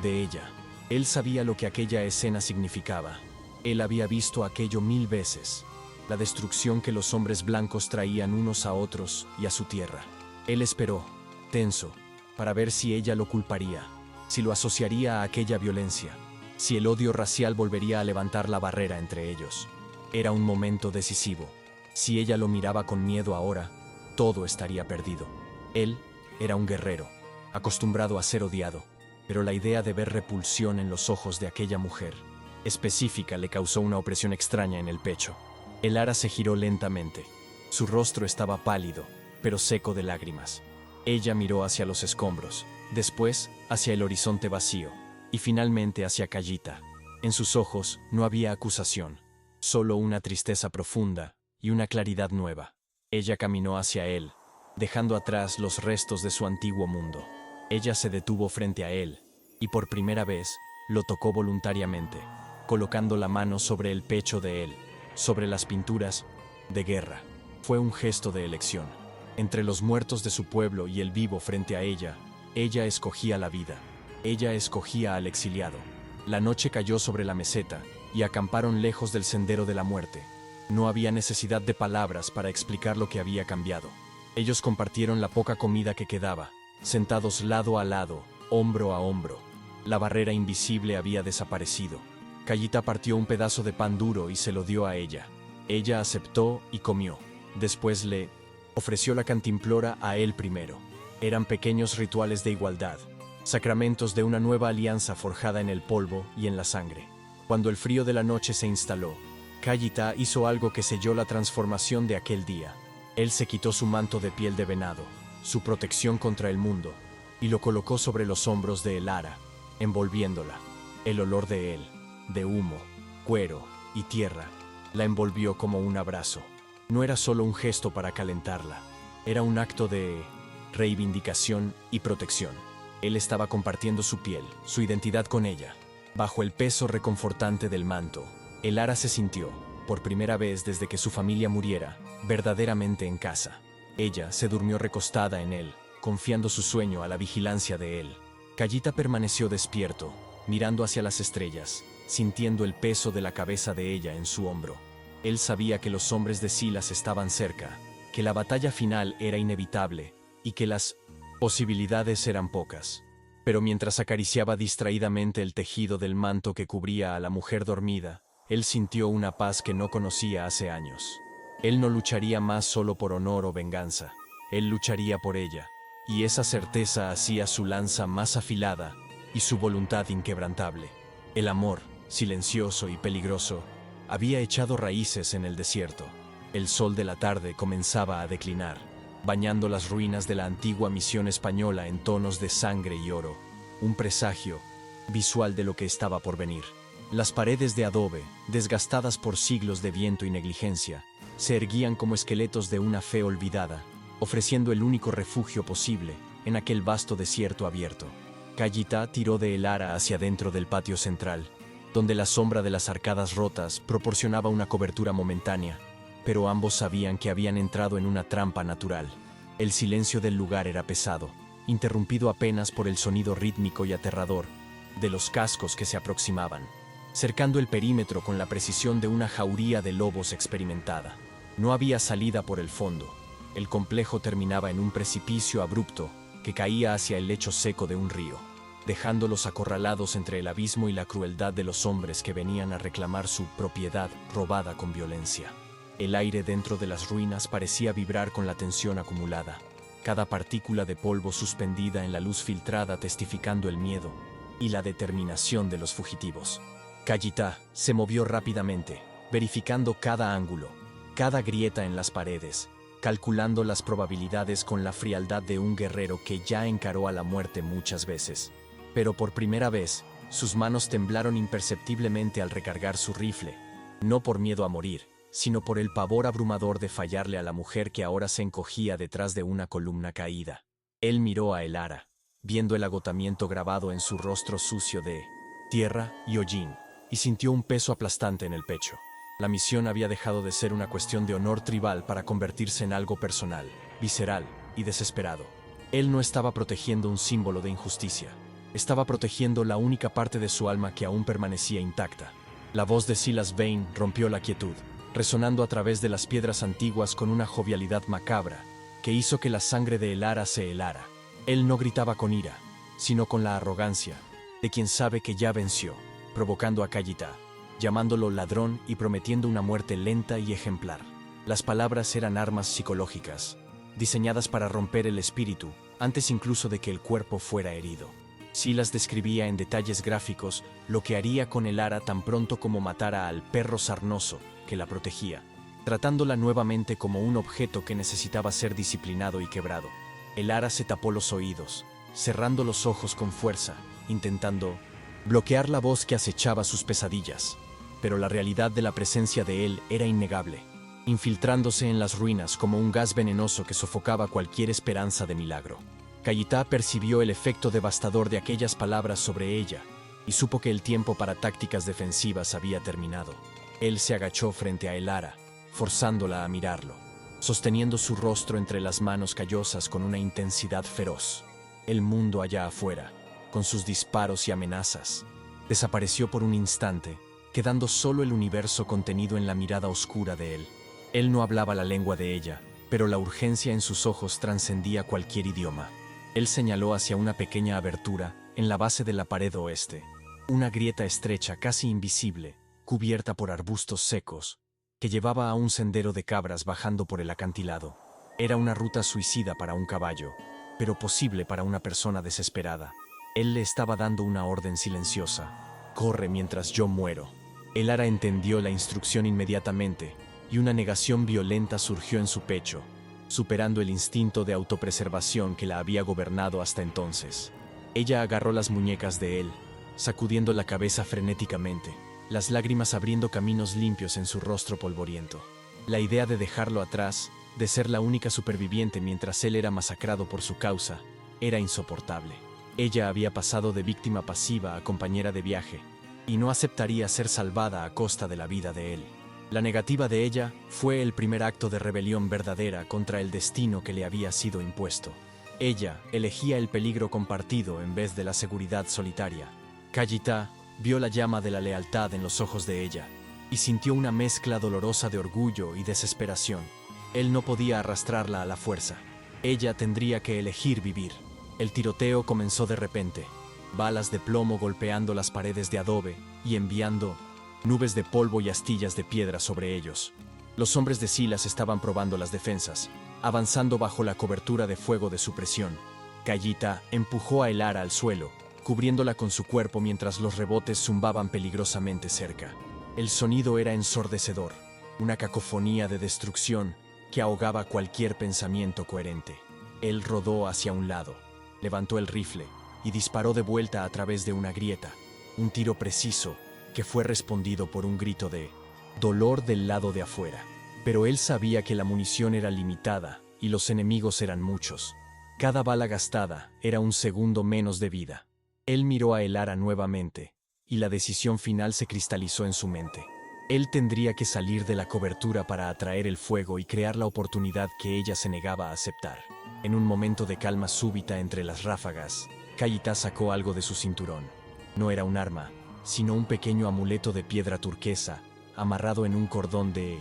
de ella. Él sabía lo que aquella escena significaba. Él había visto aquello 1000 veces, la destrucción que los hombres blancos traían unos a otros y a su tierra. Él esperó, tenso, para ver si ella lo culparía. si lo asociaría a aquella violencia, si el odio racial volvería a levantar la barrera entre ellos. Era un momento decisivo. Si ella lo miraba con miedo ahora, todo estaría perdido. Él era un guerrero, acostumbrado a ser odiado, pero la idea de ver repulsión en los ojos de aquella mujer específica le causó una opresión extraña en el pecho. El ara se giró lentamente. Su rostro estaba pálido, pero seco de lágrimas. Ella miró hacia los escombros, después hacia el horizonte vacío, y finalmente hacia Kayita. En sus ojos no había acusación, solo una tristeza profunda y una claridad nueva. Ella caminó hacia él, dejando atrás los restos de su antiguo mundo. Ella se detuvo frente a él, y por primera vez lo tocó voluntariamente, colocando la mano sobre el pecho de él, sobre las pinturas de guerra. Fue un gesto de elección. Entre los muertos de su pueblo y el vivo frente a ella, ella escogía la vida. Ella escogía al exiliado. La noche cayó sobre la meseta, y acamparon lejos del sendero de la muerte. No había necesidad de palabras para explicar lo que había cambiado. Ellos compartieron la poca comida que quedaba, sentados lado a lado, hombro a hombro. La barrera invisible había desaparecido. Kayita partió un pedazo de pan duro y se lo dio a ella. Ella aceptó y comió. Después le ofreció la cantimplora a él primero. Eran pequeños rituales de igualdad, sacramentos de una nueva alianza forjada en el polvo y en la sangre. Cuando el frío de la noche se instaló, Kayita hizo algo que selló la transformación de aquel día. Él se quitó su manto de piel de venado, su protección contra el mundo, y lo colocó sobre los hombros de el ara, envolviéndola. El olor de él, de humo, cuero y tierra, la envolvió como un abrazo. No era solo un gesto para calentarla, era un acto de reivindicación y protección. Él estaba compartiendo su piel, su identidad con ella. Bajo el peso reconfortante del manto, el ara se sintió, por primera vez desde que su familia muriera, verdaderamente en casa. Ella se durmió recostada en él, confiando su sueño a la vigilancia de él. Kayita permaneció despierto, mirando hacia las estrellas, sintiendo el peso de la cabeza de ella en su hombro. Él sabía que los hombres de Silas estaban cerca, que la batalla final era inevitable y que las posibilidades eran pocas. Pero mientras acariciaba distraídamente el tejido del manto que cubría a la mujer dormida, él sintió una paz que no conocía hace años. Él no lucharía más solo por honor o venganza, él lucharía por ella, y esa certeza hacía su lanza más afilada y su voluntad inquebrantable. El amor, silencioso y peligroso, había echado raíces en el desierto. El sol de la tarde comenzaba a declinar, bañando las ruinas de la antigua misión española en tonos de sangre y oro, un presagio visual de lo que estaba por venir. Las paredes de adobe, desgastadas por siglos de viento y negligencia, se erguían como esqueletos de una fe olvidada, ofreciendo el único refugio posible en aquel vasto desierto abierto. Kayita tiró de el ara hacia dentro del patio central, donde la sombra de las arcadas rotas proporcionaba una cobertura momentánea, pero ambos sabían que habían entrado en una trampa natural. El silencio del lugar era pesado, interrumpido apenas por el sonido rítmico y aterrador de los cascos que se aproximaban, cercando el perímetro con la precisión de una jauría de lobos experimentada. No había salida por el fondo. El complejo terminaba en un precipicio abrupto que caía hacia el lecho seco de un río, dejándolos acorralados entre el abismo y la crueldad de los hombres que venían a reclamar su propiedad robada con violencia. El aire dentro de las ruinas parecía vibrar con la tensión acumulada, cada partícula de polvo suspendida en la luz filtrada testificando el miedo y la determinación de los fugitivos. Kayita se movió rápidamente, verificando cada ángulo, cada grieta en las paredes, calculando las probabilidades con la frialdad de un guerrero que ya encaró a la muerte muchas veces. Pero por primera vez, sus manos temblaron imperceptiblemente al recargar su rifle, no por miedo a morir, sino por el pavor abrumador de fallarle a la mujer que ahora se encogía detrás de una columna caída. Él miró a el ara, viendo el agotamiento grabado en su rostro sucio de tierra y hollín, y sintió un peso aplastante en el pecho. La misión había dejado de ser una cuestión de honor tribal para convertirse en algo personal, visceral y desesperado. Él no estaba protegiendo un símbolo de injusticia. Estaba protegiendo la única parte de su alma que aún permanecía intacta. La voz de Silas Vane rompió la quietud, resonando a través de las piedras antiguas con una jovialidad macabra que hizo que la sangre de el ara se helara. Él no gritaba con ira, sino con la arrogancia de quien sabe que ya venció, provocando a Kayita, llamándolo ladrón y prometiendo una muerte lenta y ejemplar. Las palabras eran armas psicológicas, diseñadas para romper el espíritu antes incluso de que el cuerpo fuera herido. Silas describía en detalles gráficos lo que haría con el ara tan pronto como matara al perro sarnoso que la protegía, tratándola nuevamente como un objeto que necesitaba ser disciplinado y quebrado. El ara se tapó los oídos, cerrando los ojos con fuerza, intentando bloquear la voz que acechaba sus pesadillas. Pero la realidad de la presencia de él era innegable, infiltrándose en las ruinas como un gas venenoso que sofocaba cualquier esperanza de milagro. Kayita percibió el efecto devastador de aquellas palabras sobre ella y supo que el tiempo para tácticas defensivas había terminado. Él se agachó frente a Elara, forzándola a mirarlo, sosteniendo su rostro entre las manos callosas con una intensidad feroz. El mundo allá afuera, con sus disparos y amenazas, desapareció por un instante, quedando solo el universo contenido en la mirada oscura de él. Él no hablaba la lengua de ella, pero la urgencia en sus ojos trascendía cualquier idioma. Él señaló hacia una pequeña abertura en la base de la pared oeste, una grieta estrecha casi invisible, cubierta por arbustos secos, que llevaba a un sendero de cabras bajando por el acantilado. Era una ruta suicida para un caballo, pero posible para una persona desesperada. Él le estaba dando una orden silenciosa: corre mientras yo muero. El ara entendió la instrucción inmediatamente, y una negación violenta surgió en su pecho, superando el instinto de autopreservación que la había gobernado hasta entonces. Ella agarró las muñecas de él, sacudiendo la cabeza frenéticamente, las lágrimas abriendo caminos limpios en su rostro polvoriento. La idea de dejarlo atrás, de ser la única superviviente mientras él era masacrado por su causa, era insoportable. Ella había pasado de víctima pasiva a compañera de viaje, y no aceptaría ser salvada a costa de la vida de él. La negativa de ella fue el primer acto de rebelión verdadera contra el destino que le había sido impuesto. Ella elegía el peligro compartido en vez de la seguridad solitaria. Kayita vio la llama de la lealtad en los ojos de ella, y sintió una mezcla dolorosa de orgullo y desesperación. Él no podía arrastrarla a la fuerza. Ella tendría que elegir vivir. El tiroteo comenzó de repente, balas de plomo golpeando las paredes de adobe y enviando nubes de polvo y astillas de piedra sobre ellos. Los hombres de Silas estaban probando las defensas, avanzando bajo la cobertura de fuego de supresión. Kayita empujó a Elara al suelo, cubriéndola con su cuerpo mientras los rebotes zumbaban peligrosamente cerca. El sonido era ensordecedor, una cacofonía de destrucción que ahogaba cualquier pensamiento coherente. Él rodó hacia un lado, levantó el rifle y disparó de vuelta a través de una grieta, un tiro preciso que fue respondido por un grito de dolor del lado de afuera. Pero él sabía que la munición era limitada y los enemigos eran muchos. Cada bala gastada era un segundo menos de vida. Él miró a Elara nuevamente, y la decisión final se cristalizó en su mente. Él tendría que salir de la cobertura para atraer el fuego y crear la oportunidad que ella se negaba a aceptar. En un momento de calma súbita entre las ráfagas, Kayita sacó algo de su cinturón. No era un arma, sino un pequeño amuleto de piedra turquesa, amarrado en un cordón de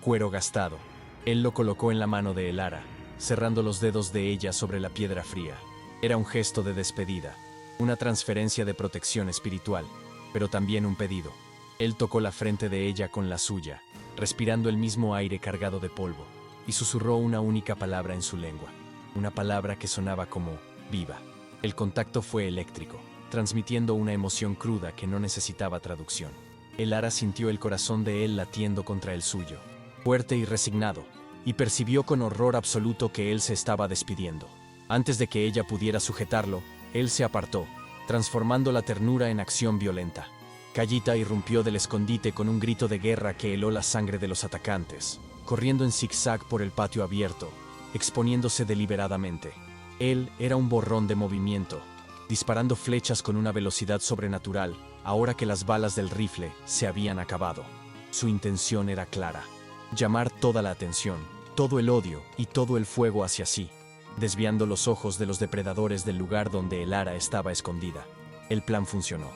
cuero gastado. Él lo colocó en la mano de Elara, cerrando los dedos de ella sobre la piedra fría. Era un gesto de despedida, una transferencia de protección espiritual, pero también un pedido. Él tocó la frente de ella con la suya, respirando el mismo aire cargado de polvo, y susurró una única palabra en su lengua, una palabra que sonaba como viva. El contacto fue eléctrico, transmitiendo una emoción cruda que no necesitaba traducción. Elara sintió el corazón de él latiendo contra el suyo, fuerte y resignado, y percibió con horror absoluto que él se estaba despidiendo. Antes de que ella pudiera sujetarlo, él se apartó, transformando la ternura en acción violenta. Kayita irrumpió del escondite con un grito de guerra que heló la sangre de los atacantes, corriendo en zigzag por el patio abierto, exponiéndose deliberadamente. Él era un borrón de movimiento, disparando flechas con una velocidad sobrenatural, ahora que las balas del rifle se habían acabado. Su intención era clara: llamar toda la atención, todo el odio y todo el fuego hacia sí, desviando los ojos de los depredadores del lugar donde Elara estaba escondida. El plan funcionó.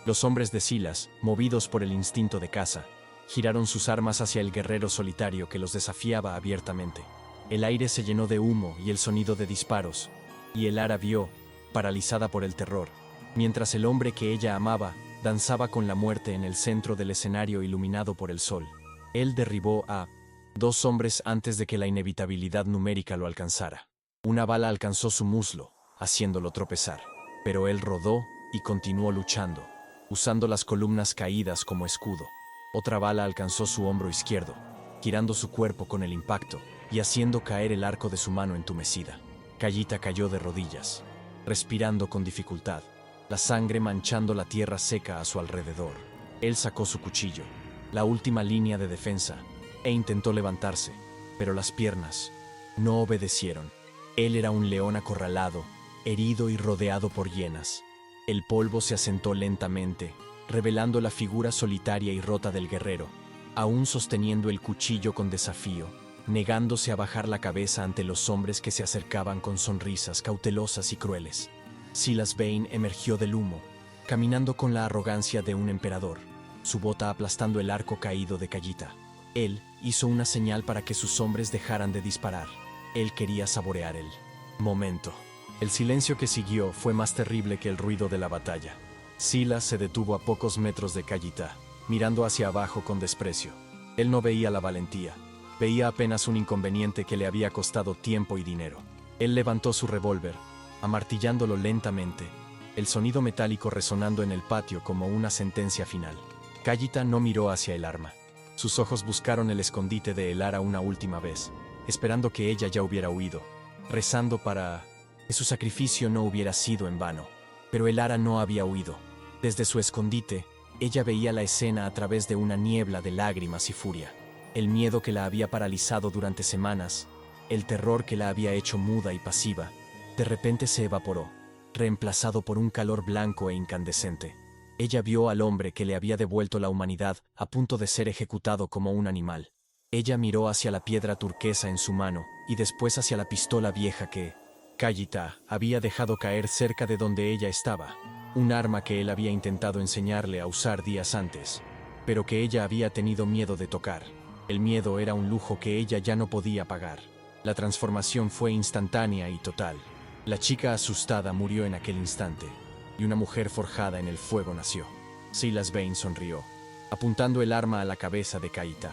Los hombres de Silas, movidos por el instinto de caza, giraron sus armas hacia el guerrero solitario que los desafiaba abiertamente. El aire se llenó de humo y el sonido de disparos, y Elara vio paralizada por el terror, mientras el hombre que ella amaba danzaba con la muerte en el centro del escenario iluminado por el sol. Él derribó a 2 hombres antes de que la inevitabilidad numérica lo alcanzara. Una bala alcanzó su muslo, haciéndolo tropezar, pero él rodó y continuó luchando, usando las columnas caídas como escudo. Otra bala alcanzó su hombro izquierdo, girando su cuerpo con el impacto y haciendo caer el arco de su mano entumecida. Kayita cayó de rodillas, respirando con dificultad, la sangre manchando la tierra seca a su alrededor. Él sacó su cuchillo, la última línea de defensa, e intentó levantarse, pero las piernas no obedecieron. Él era un león acorralado, herido y rodeado por hienas. El polvo se asentó lentamente, revelando la figura solitaria y rota del guerrero, aún sosteniendo el cuchillo con desafío, negándose a bajar la cabeza ante los hombres que se acercaban con sonrisas cautelosas y crueles. Silas Vane emergió del humo, caminando con la arrogancia de un emperador, su bota aplastando el arco caído de Kayita. Él hizo una señal para que sus hombres dejaran de disparar. Él quería saborear el momento. El silencio que siguió fue más terrible que el ruido de la batalla. Silas se detuvo a pocos metros de Kayita, mirando hacia abajo con desprecio. Él no veía la valentía, veía apenas un inconveniente que le había costado tiempo y dinero. Él levantó su revólver, amartillándolo lentamente, el sonido metálico resonando en el patio como una sentencia final. Kayita no miró hacia el arma. Sus ojos buscaron el escondite de Elara una última vez, esperando que ella ya hubiera huido, rezando para que su sacrificio no hubiera sido en vano. Pero Elara no había huido. Desde su escondite, ella veía la escena a través de una niebla de lágrimas y furia. El miedo que la había paralizado durante semanas, el terror que la había hecho muda y pasiva, de repente se evaporó, reemplazado por un calor blanco e incandescente. Ella vio al hombre que le había devuelto la humanidad a punto de ser ejecutado como un animal. Ella miró hacia la piedra turquesa en su mano y después hacia la pistola vieja que Kayita había dejado caer cerca de donde ella estaba, un arma que él había intentado enseñarle a usar días antes, pero que ella había tenido miedo de tocar. El miedo era un lujo que ella ya no podía pagar. La transformación fue instantánea y total. La chica asustada murió en aquel instante, y una mujer forjada en el fuego nació. Silas Vane sonrió, apuntando el arma a la cabeza de Kayita.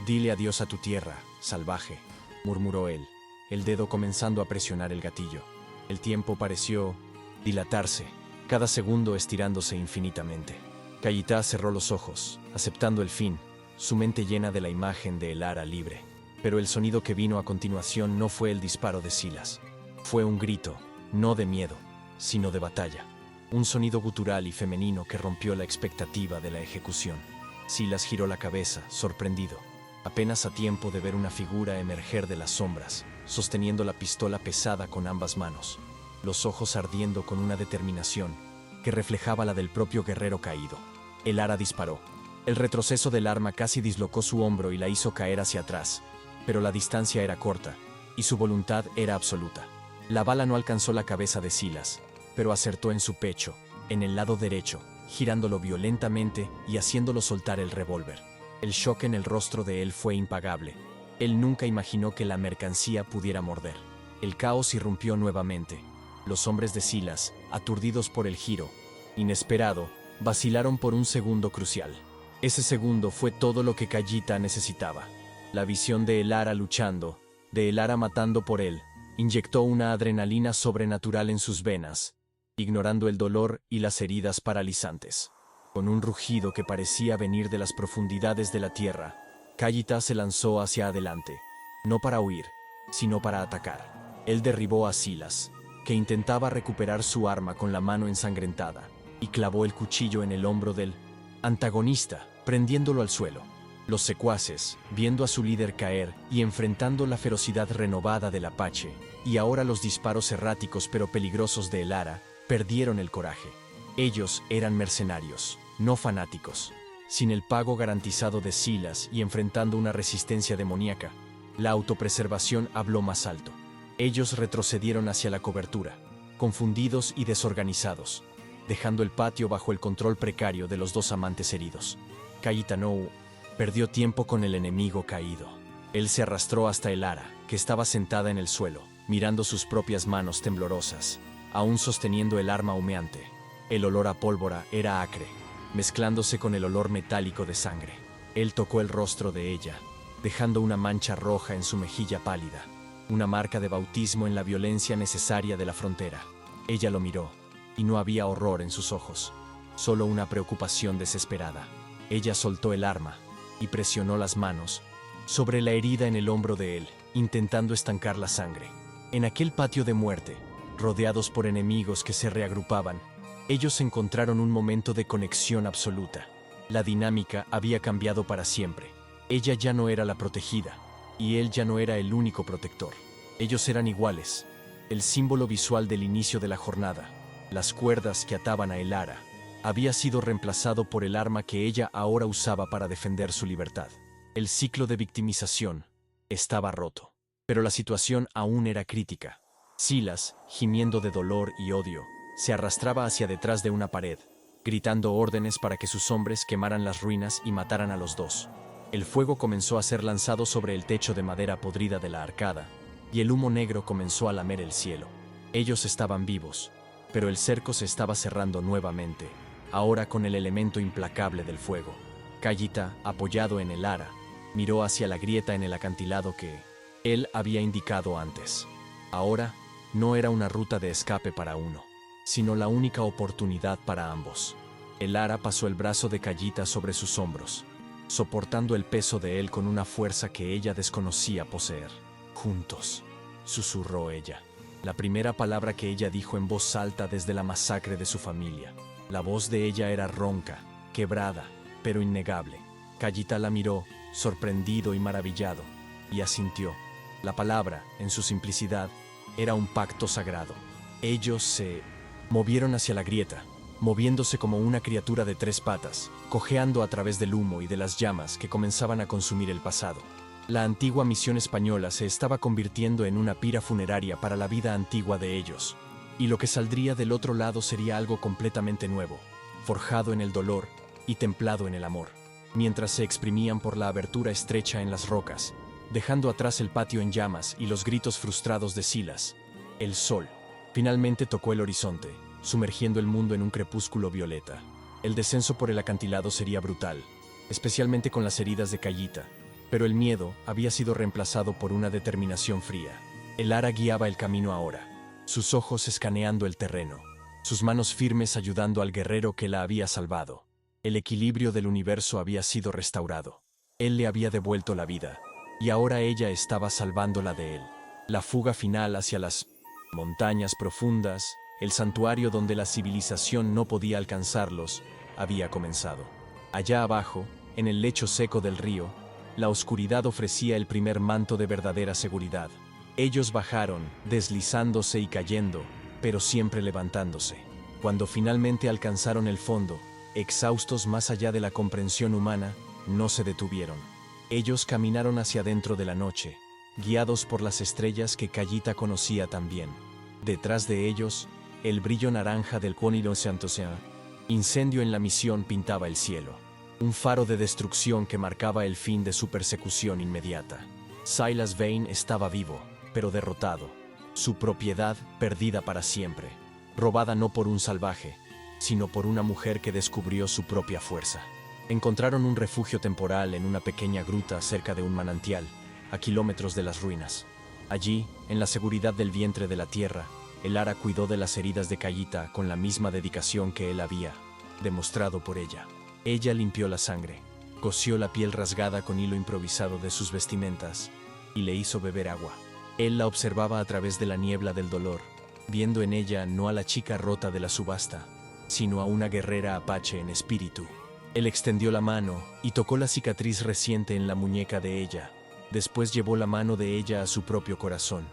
«Dile adiós a tu tierra, salvaje», murmuró él, el dedo comenzando a presionar el gatillo. El tiempo pareció dilatarse, cada segundo estirándose infinitamente. Kayita cerró los ojos, aceptando el fin, su mente llena de la imagen de Elara libre. Pero el sonido que vino a continuación no fue el disparo de Silas. Fue un grito, no de miedo, sino de batalla. Un sonido gutural y femenino que rompió la expectativa de la ejecución. Silas giró la cabeza, sorprendido, apenas a tiempo de ver una figura emerger de las sombras, sosteniendo la pistola pesada con ambas manos, los ojos ardiendo con una determinación que reflejaba la del propio guerrero caído. Elara disparó. El retroceso del arma casi dislocó su hombro y la hizo caer hacia atrás, pero la distancia era corta, y su voluntad era absoluta. La bala no alcanzó la cabeza de Silas, pero acertó en su pecho, en el lado derecho, girándolo violentamente y haciéndolo soltar el revólver. El shock en el rostro de él fue impagable. Él nunca imaginó que la mercancía pudiera morder. El caos irrumpió nuevamente. Los hombres de Silas, aturdidos por el giro inesperado, vacilaron por un segundo crucial. Ese segundo fue todo lo que Kayita necesitaba. La visión de Elara luchando, de Elara matando por él, inyectó una adrenalina sobrenatural en sus venas, ignorando el dolor y las heridas paralizantes. Con un rugido que parecía venir de las profundidades de la tierra, Kayita se lanzó hacia adelante, no para huir, sino para atacar. Él derribó a Silas, que intentaba recuperar su arma con la mano ensangrentada, y clavó el cuchillo en el hombro del antagonista, prendiéndolo al suelo. Los secuaces, viendo a su líder caer y enfrentando la ferocidad renovada del Apache, y ahora los disparos erráticos pero peligrosos de Elara, perdieron el coraje. Ellos eran mercenarios, no fanáticos. Sin el pago garantizado de Silas y enfrentando una resistencia demoníaca, la autopreservación habló más alto. Ellos retrocedieron hacia la cobertura, confundidos y desorganizados, dejando el patio bajo el control precario de los 2 amantes heridos. Kayita no perdió tiempo con el enemigo caído. Él se arrastró hasta Elara, que estaba sentada en el suelo, mirando sus propias manos temblorosas, aún sosteniendo el arma humeante. El olor a pólvora era acre, mezclándose con el olor metálico de sangre. Él tocó el rostro de ella, dejando una mancha roja en su mejilla pálida, una marca de bautismo en la violencia necesaria de la frontera. Ella lo miró, y no había horror en sus ojos, solo una preocupación desesperada. Ella soltó el arma y presionó las manos sobre la herida en el hombro de él, intentando estancar la sangre. En aquel patio de muerte, rodeados por enemigos que se reagrupaban, ellos encontraron un momento de conexión absoluta. La dinámica había cambiado para siempre. Ella ya no era la protegida, y él ya no era el único protector. Ellos eran iguales, el símbolo visual del inicio de la jornada. Las cuerdas que ataban a Elara había sido reemplazado por el arma que ella ahora usaba para defender su libertad. El ciclo de victimización estaba roto, pero la situación aún era crítica. Silas, gimiendo de dolor y odio, se arrastraba hacia detrás de una pared, gritando órdenes para que sus hombres quemaran las ruinas y mataran a los dos. El fuego comenzó a ser lanzado sobre el techo de madera podrida de la arcada, y el humo negro comenzó a lamer el cielo. Ellos estaban vivos, pero el cerco se estaba cerrando nuevamente, ahora con el elemento implacable del fuego. Kayita, apoyado en el ara, miró hacia la grieta en el acantilado que él había indicado antes. Ahora, no era una ruta de escape para uno, sino la única oportunidad para ambos. El ara pasó el brazo de Kayita sobre sus hombros, soportando el peso de él con una fuerza que ella desconocía poseer. «Juntos», susurró ella. La primera palabra que ella dijo en voz alta desde la masacre de su familia. La voz de ella era ronca, quebrada, pero innegable. Kayita la miró, sorprendido y maravillado, y asintió. La palabra, en su simplicidad, era un pacto sagrado. Ellos se movieron hacia la grieta, moviéndose como una criatura de tres patas, cojeando a través del humo y de las llamas que comenzaban a consumir el pasado. La antigua misión española se estaba convirtiendo en una pira funeraria para la vida antigua de ellos, y lo que saldría del otro lado sería algo completamente nuevo, forjado en el dolor y templado en el amor. Mientras se exprimían por la abertura estrecha en las rocas, dejando atrás el patio en llamas y los gritos frustrados de Silas, el sol finalmente tocó el horizonte, sumergiendo el mundo en un crepúsculo violeta. El descenso por el acantilado sería brutal, especialmente con las heridas de Kayita, pero el miedo había sido reemplazado por una determinación fría. El ara guiaba el camino ahora, sus ojos escaneando el terreno, sus manos firmes ayudando al guerrero que la había salvado. El equilibrio del universo había sido restaurado. Él le había devuelto la vida, y ahora ella estaba salvándola de él. La fuga final hacia las montañas profundas, el santuario donde la civilización no podía alcanzarlos, había comenzado. Allá abajo, en el lecho seco del río, la oscuridad ofrecía el primer manto de verdadera seguridad. Ellos bajaron, deslizándose y cayendo, pero siempre levantándose. Cuando finalmente alcanzaron el fondo, exhaustos más allá de la comprensión humana, no se detuvieron. Ellos caminaron hacia adentro de la noche, guiados por las estrellas que Kayita conocía también. Detrás de ellos, el brillo naranja del Quonilo Santosean, incendio en la misión, pintaba el cielo. Un faro de destrucción que marcaba el fin de su persecución inmediata. Silas Vane estaba vivo, pero derrotado. Su propiedad perdida para siempre. Robada no por un salvaje, sino por una mujer que descubrió su propia fuerza. Encontraron un refugio temporal en una pequeña gruta cerca de un manantial, a kilómetros de las ruinas. Allí, en la seguridad del vientre de la tierra, el ara cuidó de las heridas de Kayita con la misma dedicación que él había demostrado por ella. Ella limpió la sangre, cosió la piel rasgada con hilo improvisado de sus vestimentas y le hizo beber agua. Él la observaba a través de la niebla del dolor, viendo en ella no a la chica rota de la subasta, sino a una guerrera apache en espíritu. Él extendió la mano y tocó la cicatriz reciente en la muñeca de ella. Después llevó la mano de ella a su propio corazón.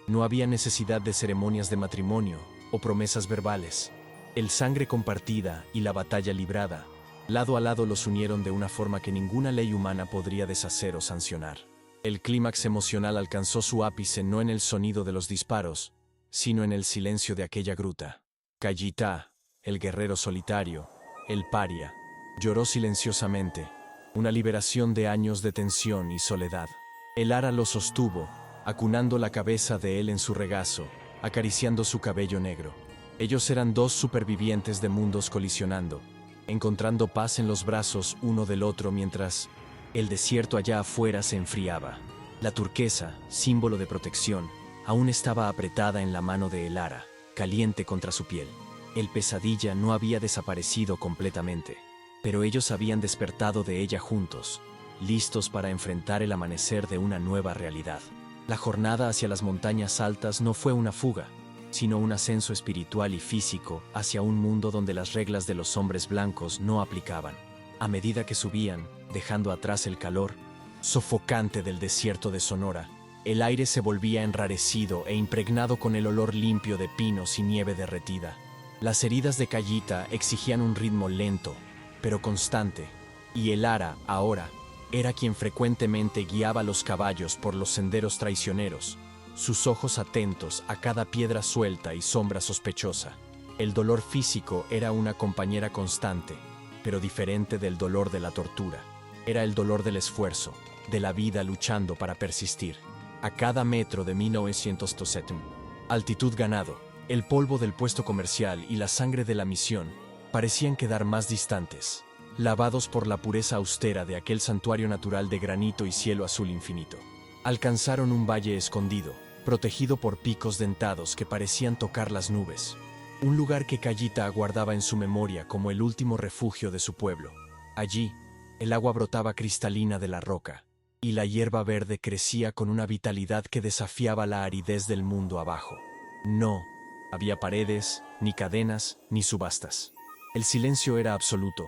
No había necesidad de ceremonias de matrimonio o promesas verbales. El sangre compartida y la batalla librada, lado a lado, los unieron de una forma que ninguna ley humana podría deshacer o sancionar. El clímax emocional alcanzó su ápice no en el sonido de los disparos, sino en el silencio de aquella gruta. Kayita, el guerrero solitario, el paria, lloró silenciosamente, una liberación de años de tensión y soledad. El ara lo sostuvo, acunando la cabeza de él en su regazo, acariciando su cabello negro. Ellos eran dos supervivientes de mundos colisionando, encontrando paz en los brazos uno del otro mientras el desierto allá afuera se enfriaba. La turquesa, símbolo de protección, aún estaba apretada en la mano de Elara, caliente contra su piel. El pesadilla no había desaparecido completamente, pero ellos habían despertado de ella juntos, listos para enfrentar el amanecer de una nueva realidad. La jornada hacia las montañas altas no fue una fuga, sino un ascenso espiritual y físico hacia un mundo donde las reglas de los hombres blancos no aplicaban. A medida que subían, dejando atrás el calor sofocante del desierto de Sonora, el aire se volvía enrarecido e impregnado con el olor limpio de pinos y nieve derretida. Las heridas de Kayita exigían un ritmo lento, pero constante, y Elara, ahora, era quien frecuentemente guiaba los caballos por los senderos traicioneros, sus ojos atentos a cada piedra suelta y sombra sospechosa. El dolor físico era una compañera constante, pero diferente del dolor de la tortura. Era el dolor del esfuerzo, de la vida luchando para persistir. A cada metro de 1907, altitud ganado, el polvo del puesto comercial y la sangre de la misión parecían quedar más distantes, lavados por la pureza austera de aquel santuario natural de granito y cielo azul infinito. Alcanzaron un valle escondido, protegido por picos dentados que parecían tocar las nubes. Un lugar que Kayita aguardaba en su memoria como el último refugio de su pueblo. Allí, el agua brotaba cristalina de la roca, y la hierba verde crecía con una vitalidad que desafiaba la aridez del mundo abajo. No había paredes, ni cadenas, ni subastas. El silencio era absoluto,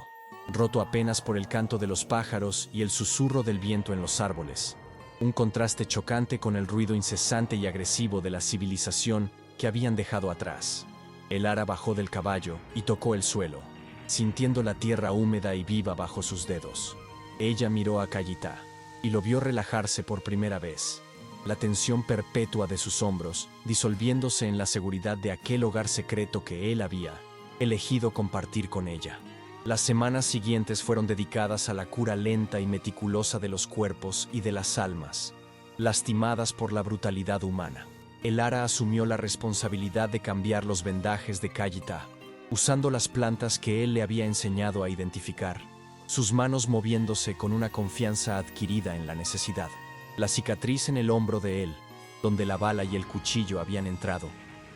roto apenas por el canto de los pájaros y el susurro del viento en los árboles. Un contraste chocante con el ruido incesante y agresivo de la civilización que habían dejado atrás. Elara bajó del caballo y tocó el suelo, sintiendo la tierra húmeda y viva bajo sus dedos. Ella miró a Kayita y lo vio relajarse por primera vez, la tensión perpetua de sus hombros disolviéndose en la seguridad de aquel hogar secreto que él había elegido compartir con ella. Las semanas siguientes fueron dedicadas a la cura lenta y meticulosa de los cuerpos y de las almas, lastimadas por la brutalidad humana. Elara asumió la responsabilidad de cambiar los vendajes de Kayita, usando las plantas que él le había enseñado a identificar, sus manos moviéndose con una confianza adquirida en la necesidad. La cicatriz en el hombro de él, donde la bala y el cuchillo habían entrado,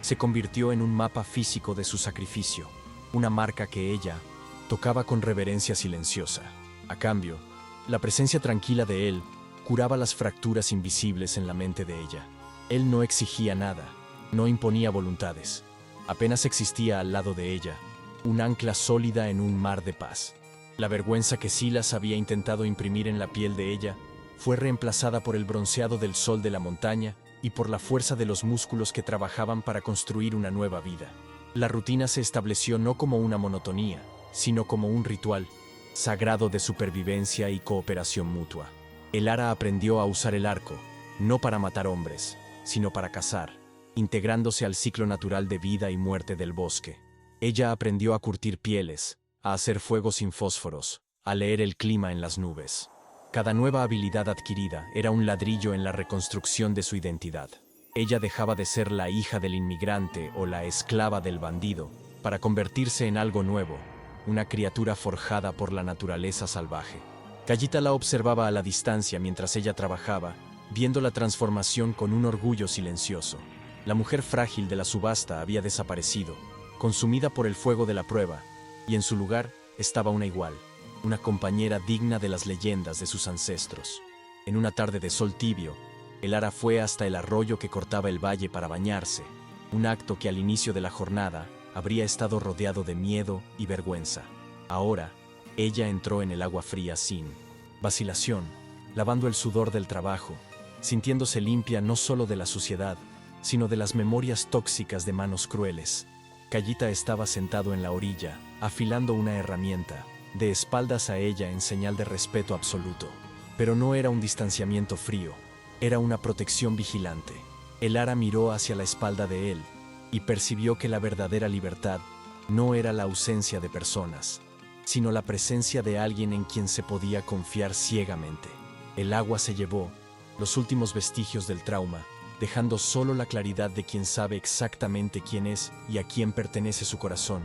se convirtió en un mapa físico de su sacrificio, una marca que ella tocaba con reverencia silenciosa. A cambio, la presencia tranquila de él curaba las fracturas invisibles en la mente de ella. Él no exigía nada, no imponía voluntades. Apenas existía al lado de ella, un ancla sólida en un mar de paz. La vergüenza que Silas había intentado imprimir en la piel de ella fue reemplazada por el bronceado del sol de la montaña y por la fuerza de los músculos que trabajaban para construir una nueva vida. La rutina se estableció no como una monotonía, sino como un ritual sagrado de supervivencia y cooperación mutua. Elara aprendió a usar el arco, no para matar hombres, sino para cazar, integrándose al ciclo natural de vida y muerte del bosque. Ella aprendió a curtir pieles, a hacer fuego sin fósforos, a leer el clima en las nubes. Cada nueva habilidad adquirida era un ladrillo en la reconstrucción de su identidad. Ella dejaba de ser la hija del inmigrante o la esclava del bandido para convertirse en algo nuevo, una criatura forjada por la naturaleza salvaje. Kayita la observaba a la distancia mientras ella trabajaba, viendo la transformación con un orgullo silencioso. La mujer frágil de la subasta había desaparecido, consumida por el fuego de la prueba, y en su lugar estaba una igual, una compañera digna de las leyendas de sus ancestros. En una tarde de sol tibio, Elara fue hasta el arroyo que cortaba el valle para bañarse, un acto que al inicio de la jornada habría estado rodeado de miedo y vergüenza. Ahora, ella entró en el agua fría sin vacilación, lavando el sudor del trabajo, sintiéndose limpia no solo de la suciedad, sino de las memorias tóxicas de manos crueles. Kayita estaba sentado en la orilla, afilando una herramienta, de espaldas a ella en señal de respeto absoluto. Pero no era un distanciamiento frío, era una protección vigilante. Elara miró hacia la espalda de él y percibió que la verdadera libertad no era la ausencia de personas, sino la presencia de alguien en quien se podía confiar ciegamente. El agua se llevó los últimos vestigios del trauma dejando solo la claridad de quien sabe exactamente quién es y a quién pertenece su corazón.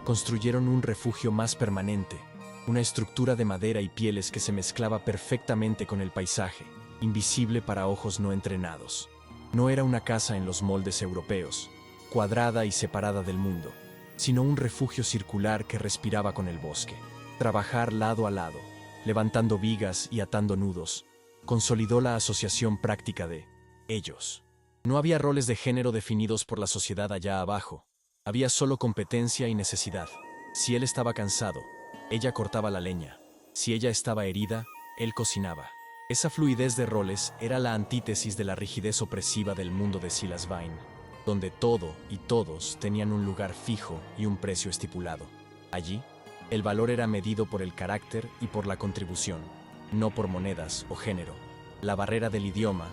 Construyeron un refugio más permanente, una estructura de madera y pieles que se mezclaba perfectamente con el paisaje, invisible para ojos no entrenados. No era una casa en los moldes europeos, cuadrada y separada del mundo, sino un refugio circular que respiraba con el bosque. Trabajar lado a lado, levantando vigas y atando nudos, consolidó la asociación práctica de ellos. No había roles de género definidos por la sociedad allá abajo. Había solo competencia y necesidad. Si él estaba cansado, ella cortaba la leña. Si ella estaba herida, él cocinaba. Esa fluidez de roles era la antítesis de la rigidez opresiva del mundo de Silas Vine, donde todo y todos tenían un lugar fijo y un precio estipulado. Allí, el valor era medido por el carácter y por la contribución, no por monedas o género. La barrera del idioma,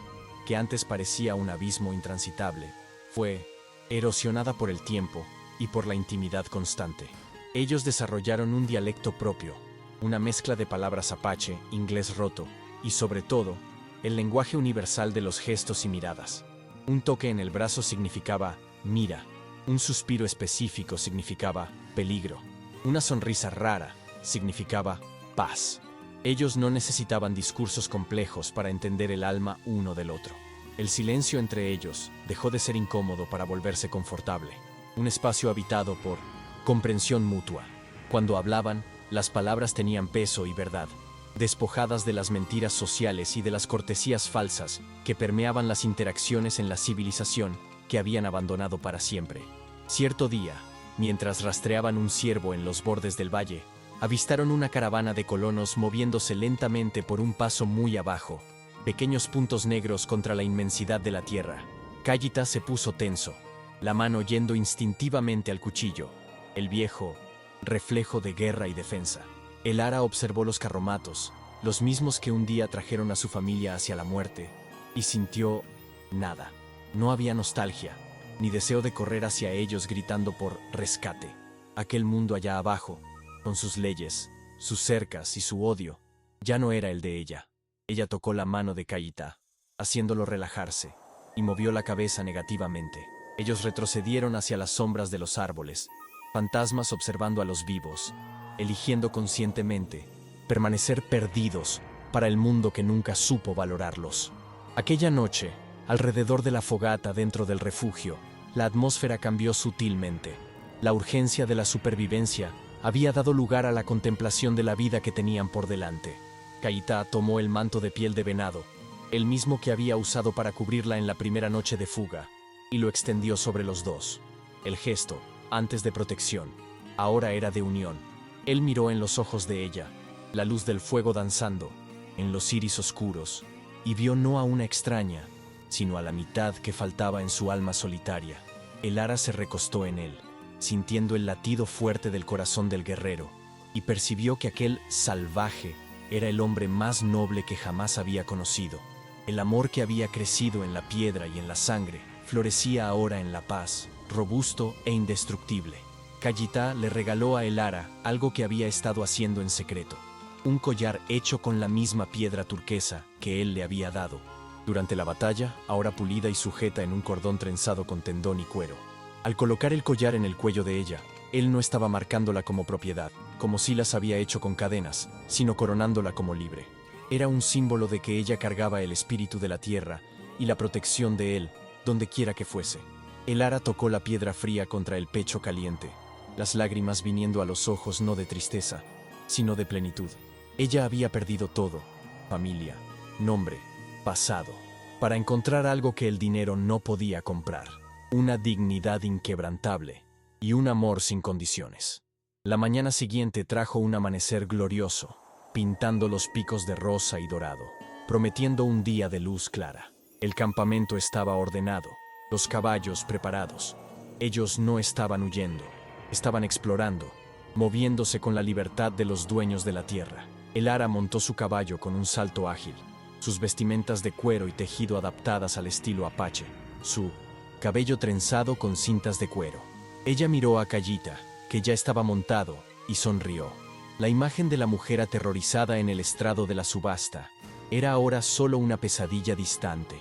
que antes parecía un abismo intransitable, fue erosionada por el tiempo y por la intimidad constante. Ellos desarrollaron un dialecto propio, una mezcla de palabras apache, inglés roto y, sobre todo, el lenguaje universal de los gestos y miradas. Un toque en el brazo significaba mira, un suspiro específico significaba peligro, una sonrisa rara significaba paz. Ellos no necesitaban discursos complejos para entender el alma uno del otro. El silencio entre ellos dejó de ser incómodo para volverse confortable, un espacio habitado por comprensión mutua. Cuando hablaban, las palabras tenían peso y verdad, despojadas de las mentiras sociales y de las cortesías falsas que permeaban las interacciones en la civilización que habían abandonado para siempre. Cierto día, mientras rastreaban un ciervo en los bordes del valle, avistaron una caravana de colonos moviéndose lentamente por un paso muy abajo, pequeños puntos negros contra la inmensidad de la tierra. Kayita se puso tenso, la mano yendo instintivamente al cuchillo, el viejo reflejo de guerra y defensa. El ara observó los carromatos, los mismos que un día trajeron a su familia hacia la muerte, y sintió nada. No había nostalgia, ni deseo de correr hacia ellos gritando por rescate. Aquel mundo allá abajo, con sus leyes, sus cercas y su odio, ya no era el de ella. Ella tocó la mano de Kayita, haciéndolo relajarse, y movió la cabeza negativamente. Ellos retrocedieron hacia las sombras de los árboles, fantasmas observando a los vivos, eligiendo conscientemente permanecer perdidos para el mundo que nunca supo valorarlos. Aquella noche, alrededor de la fogata dentro del refugio, la atmósfera cambió sutilmente. La urgencia de la supervivencia había dado lugar a la contemplación de la vida que tenían por delante. Kayita tomó el manto de piel de venado, el mismo que había usado para cubrirla en la primera noche de fuga, y lo extendió sobre los dos. El gesto, antes de protección, ahora era de unión. Él miró en los ojos de ella, la luz del fuego danzando, en los iris oscuros, y vio no a una extraña, sino a la mitad que faltaba en su alma solitaria. El ara se recostó en él, sintiendo el latido fuerte del corazón del guerrero, y percibió que aquel salvaje era el hombre más noble que jamás había conocido. El amor que había crecido en la piedra y en la sangre florecía ahora en la paz, robusto e indestructible. Kayita le regaló a el ara algo que había estado haciendo en secreto, un collar hecho con la misma piedra turquesa que él le había dado durante la batalla, ahora pulida y sujeta en un cordón trenzado con tendón y cuero. Al colocar el collar en el cuello de ella, él no estaba marcándola como propiedad, como Silas había hecho con cadenas, sino coronándola como libre. Era un símbolo de que ella cargaba el espíritu de la tierra y la protección de él, donde quiera que fuese. El ara tocó la piedra fría contra el pecho caliente, las lágrimas viniendo a los ojos no de tristeza, sino de plenitud. Ella había perdido todo, familia, nombre, pasado, para encontrar algo que el dinero no podía comprar, una dignidad inquebrantable y un amor sin condiciones. La mañana siguiente trajo un amanecer glorioso, pintando los picos de rosa y dorado, prometiendo un día de luz clara. El campamento estaba ordenado, los caballos preparados. Ellos no estaban huyendo, estaban explorando, moviéndose con la libertad de los dueños de la tierra. El ara montó su caballo con un salto ágil, sus vestimentas de cuero y tejido adaptadas al estilo apache, su cabello trenzado con cintas de cuero. Ella miró a Kayita, que ya estaba montado, y sonrió. La imagen de la mujer aterrorizada en el estrado de la subasta era ahora solo una pesadilla distante.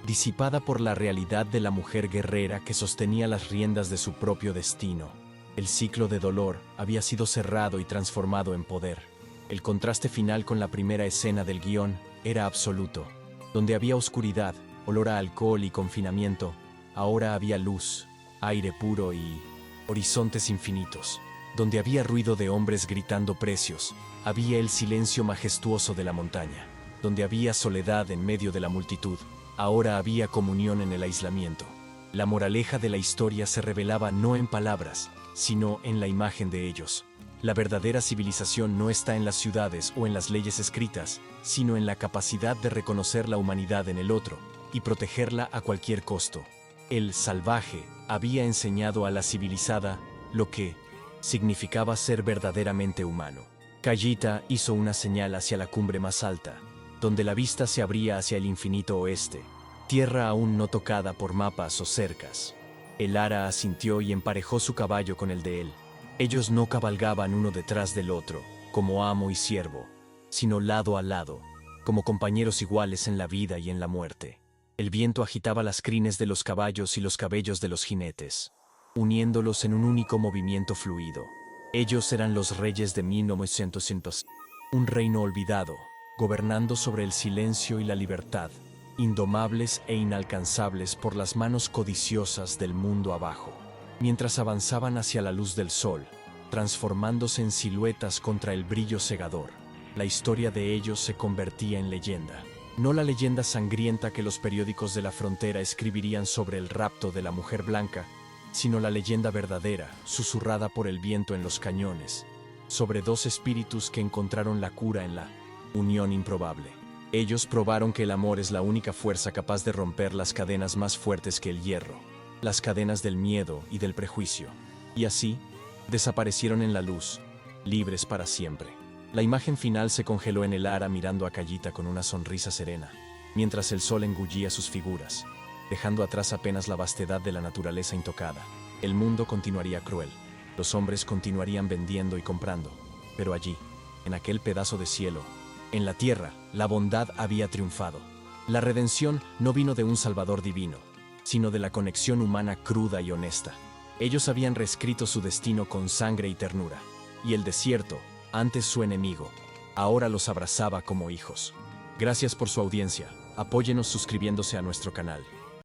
disipada por la realidad de la mujer guerrera que sostenía las riendas de su propio destino. El ciclo de dolor había sido cerrado y transformado en poder. El contraste final con la primera escena del guión era absoluto. Donde había oscuridad, olor a alcohol y confinamiento, ahora había luz, aire puro y horizontes infinitos. Donde había ruido de hombres gritando precios, había el silencio majestuoso de la montaña. Donde había soledad en medio de la multitud, ahora había comunión en el aislamiento. La moraleja de la historia se revelaba no en palabras, sino en la imagen de ellos. La verdadera civilización no está en las ciudades o en las leyes escritas, sino en la capacidad de reconocer la humanidad en el otro y protegerla a cualquier costo. El salvaje había enseñado a la civilizada lo que significaba ser verdaderamente humano. Kayita hizo una señal hacia la cumbre más alta, donde la vista se abría hacia el infinito oeste, tierra aún no tocada por mapas o cercas. El ara asintió y emparejó su caballo con el de él. Ellos no cabalgaban uno detrás del otro, como amo y siervo, sino lado a lado, como compañeros iguales en la vida y en la muerte. El viento agitaba las crines de los caballos y los cabellos de los jinetes, uniéndolos en un único movimiento fluido. Ellos eran los reyes de 1900, un reino olvidado, gobernando sobre el silencio y la libertad, indomables e inalcanzables por las manos codiciosas del mundo abajo. Mientras avanzaban hacia la luz del sol, transformándose en siluetas contra el brillo cegador, la historia de ellos se convertía en leyenda. No la leyenda sangrienta que los periódicos de la frontera escribirían sobre el rapto de la mujer blanca, sino la leyenda verdadera, susurrada por el viento en los cañones, sobre dos espíritus que encontraron la cura en la unión improbable. Ellos probaron que el amor es la única fuerza capaz de romper las cadenas más fuertes que el hierro, las cadenas del miedo y del prejuicio. Y así, desaparecieron en la luz, libres para siempre. La imagen final se congeló en el ara mirando a Kayita con una sonrisa serena, mientras el sol engullía sus figuras, dejando atrás apenas la vastedad de la naturaleza intocada. El mundo continuaría cruel, los hombres continuarían vendiendo y comprando, pero allí, en aquel pedazo de cielo, en la tierra, la bondad había triunfado. La redención no vino de un salvador divino, sino de la conexión humana cruda y honesta. Ellos habían reescrito su destino con sangre y ternura, y el desierto, antes su enemigo, ahora los abrazaba como hijos. Gracias por su audiencia. Apóyenos suscribiéndose a nuestro canal.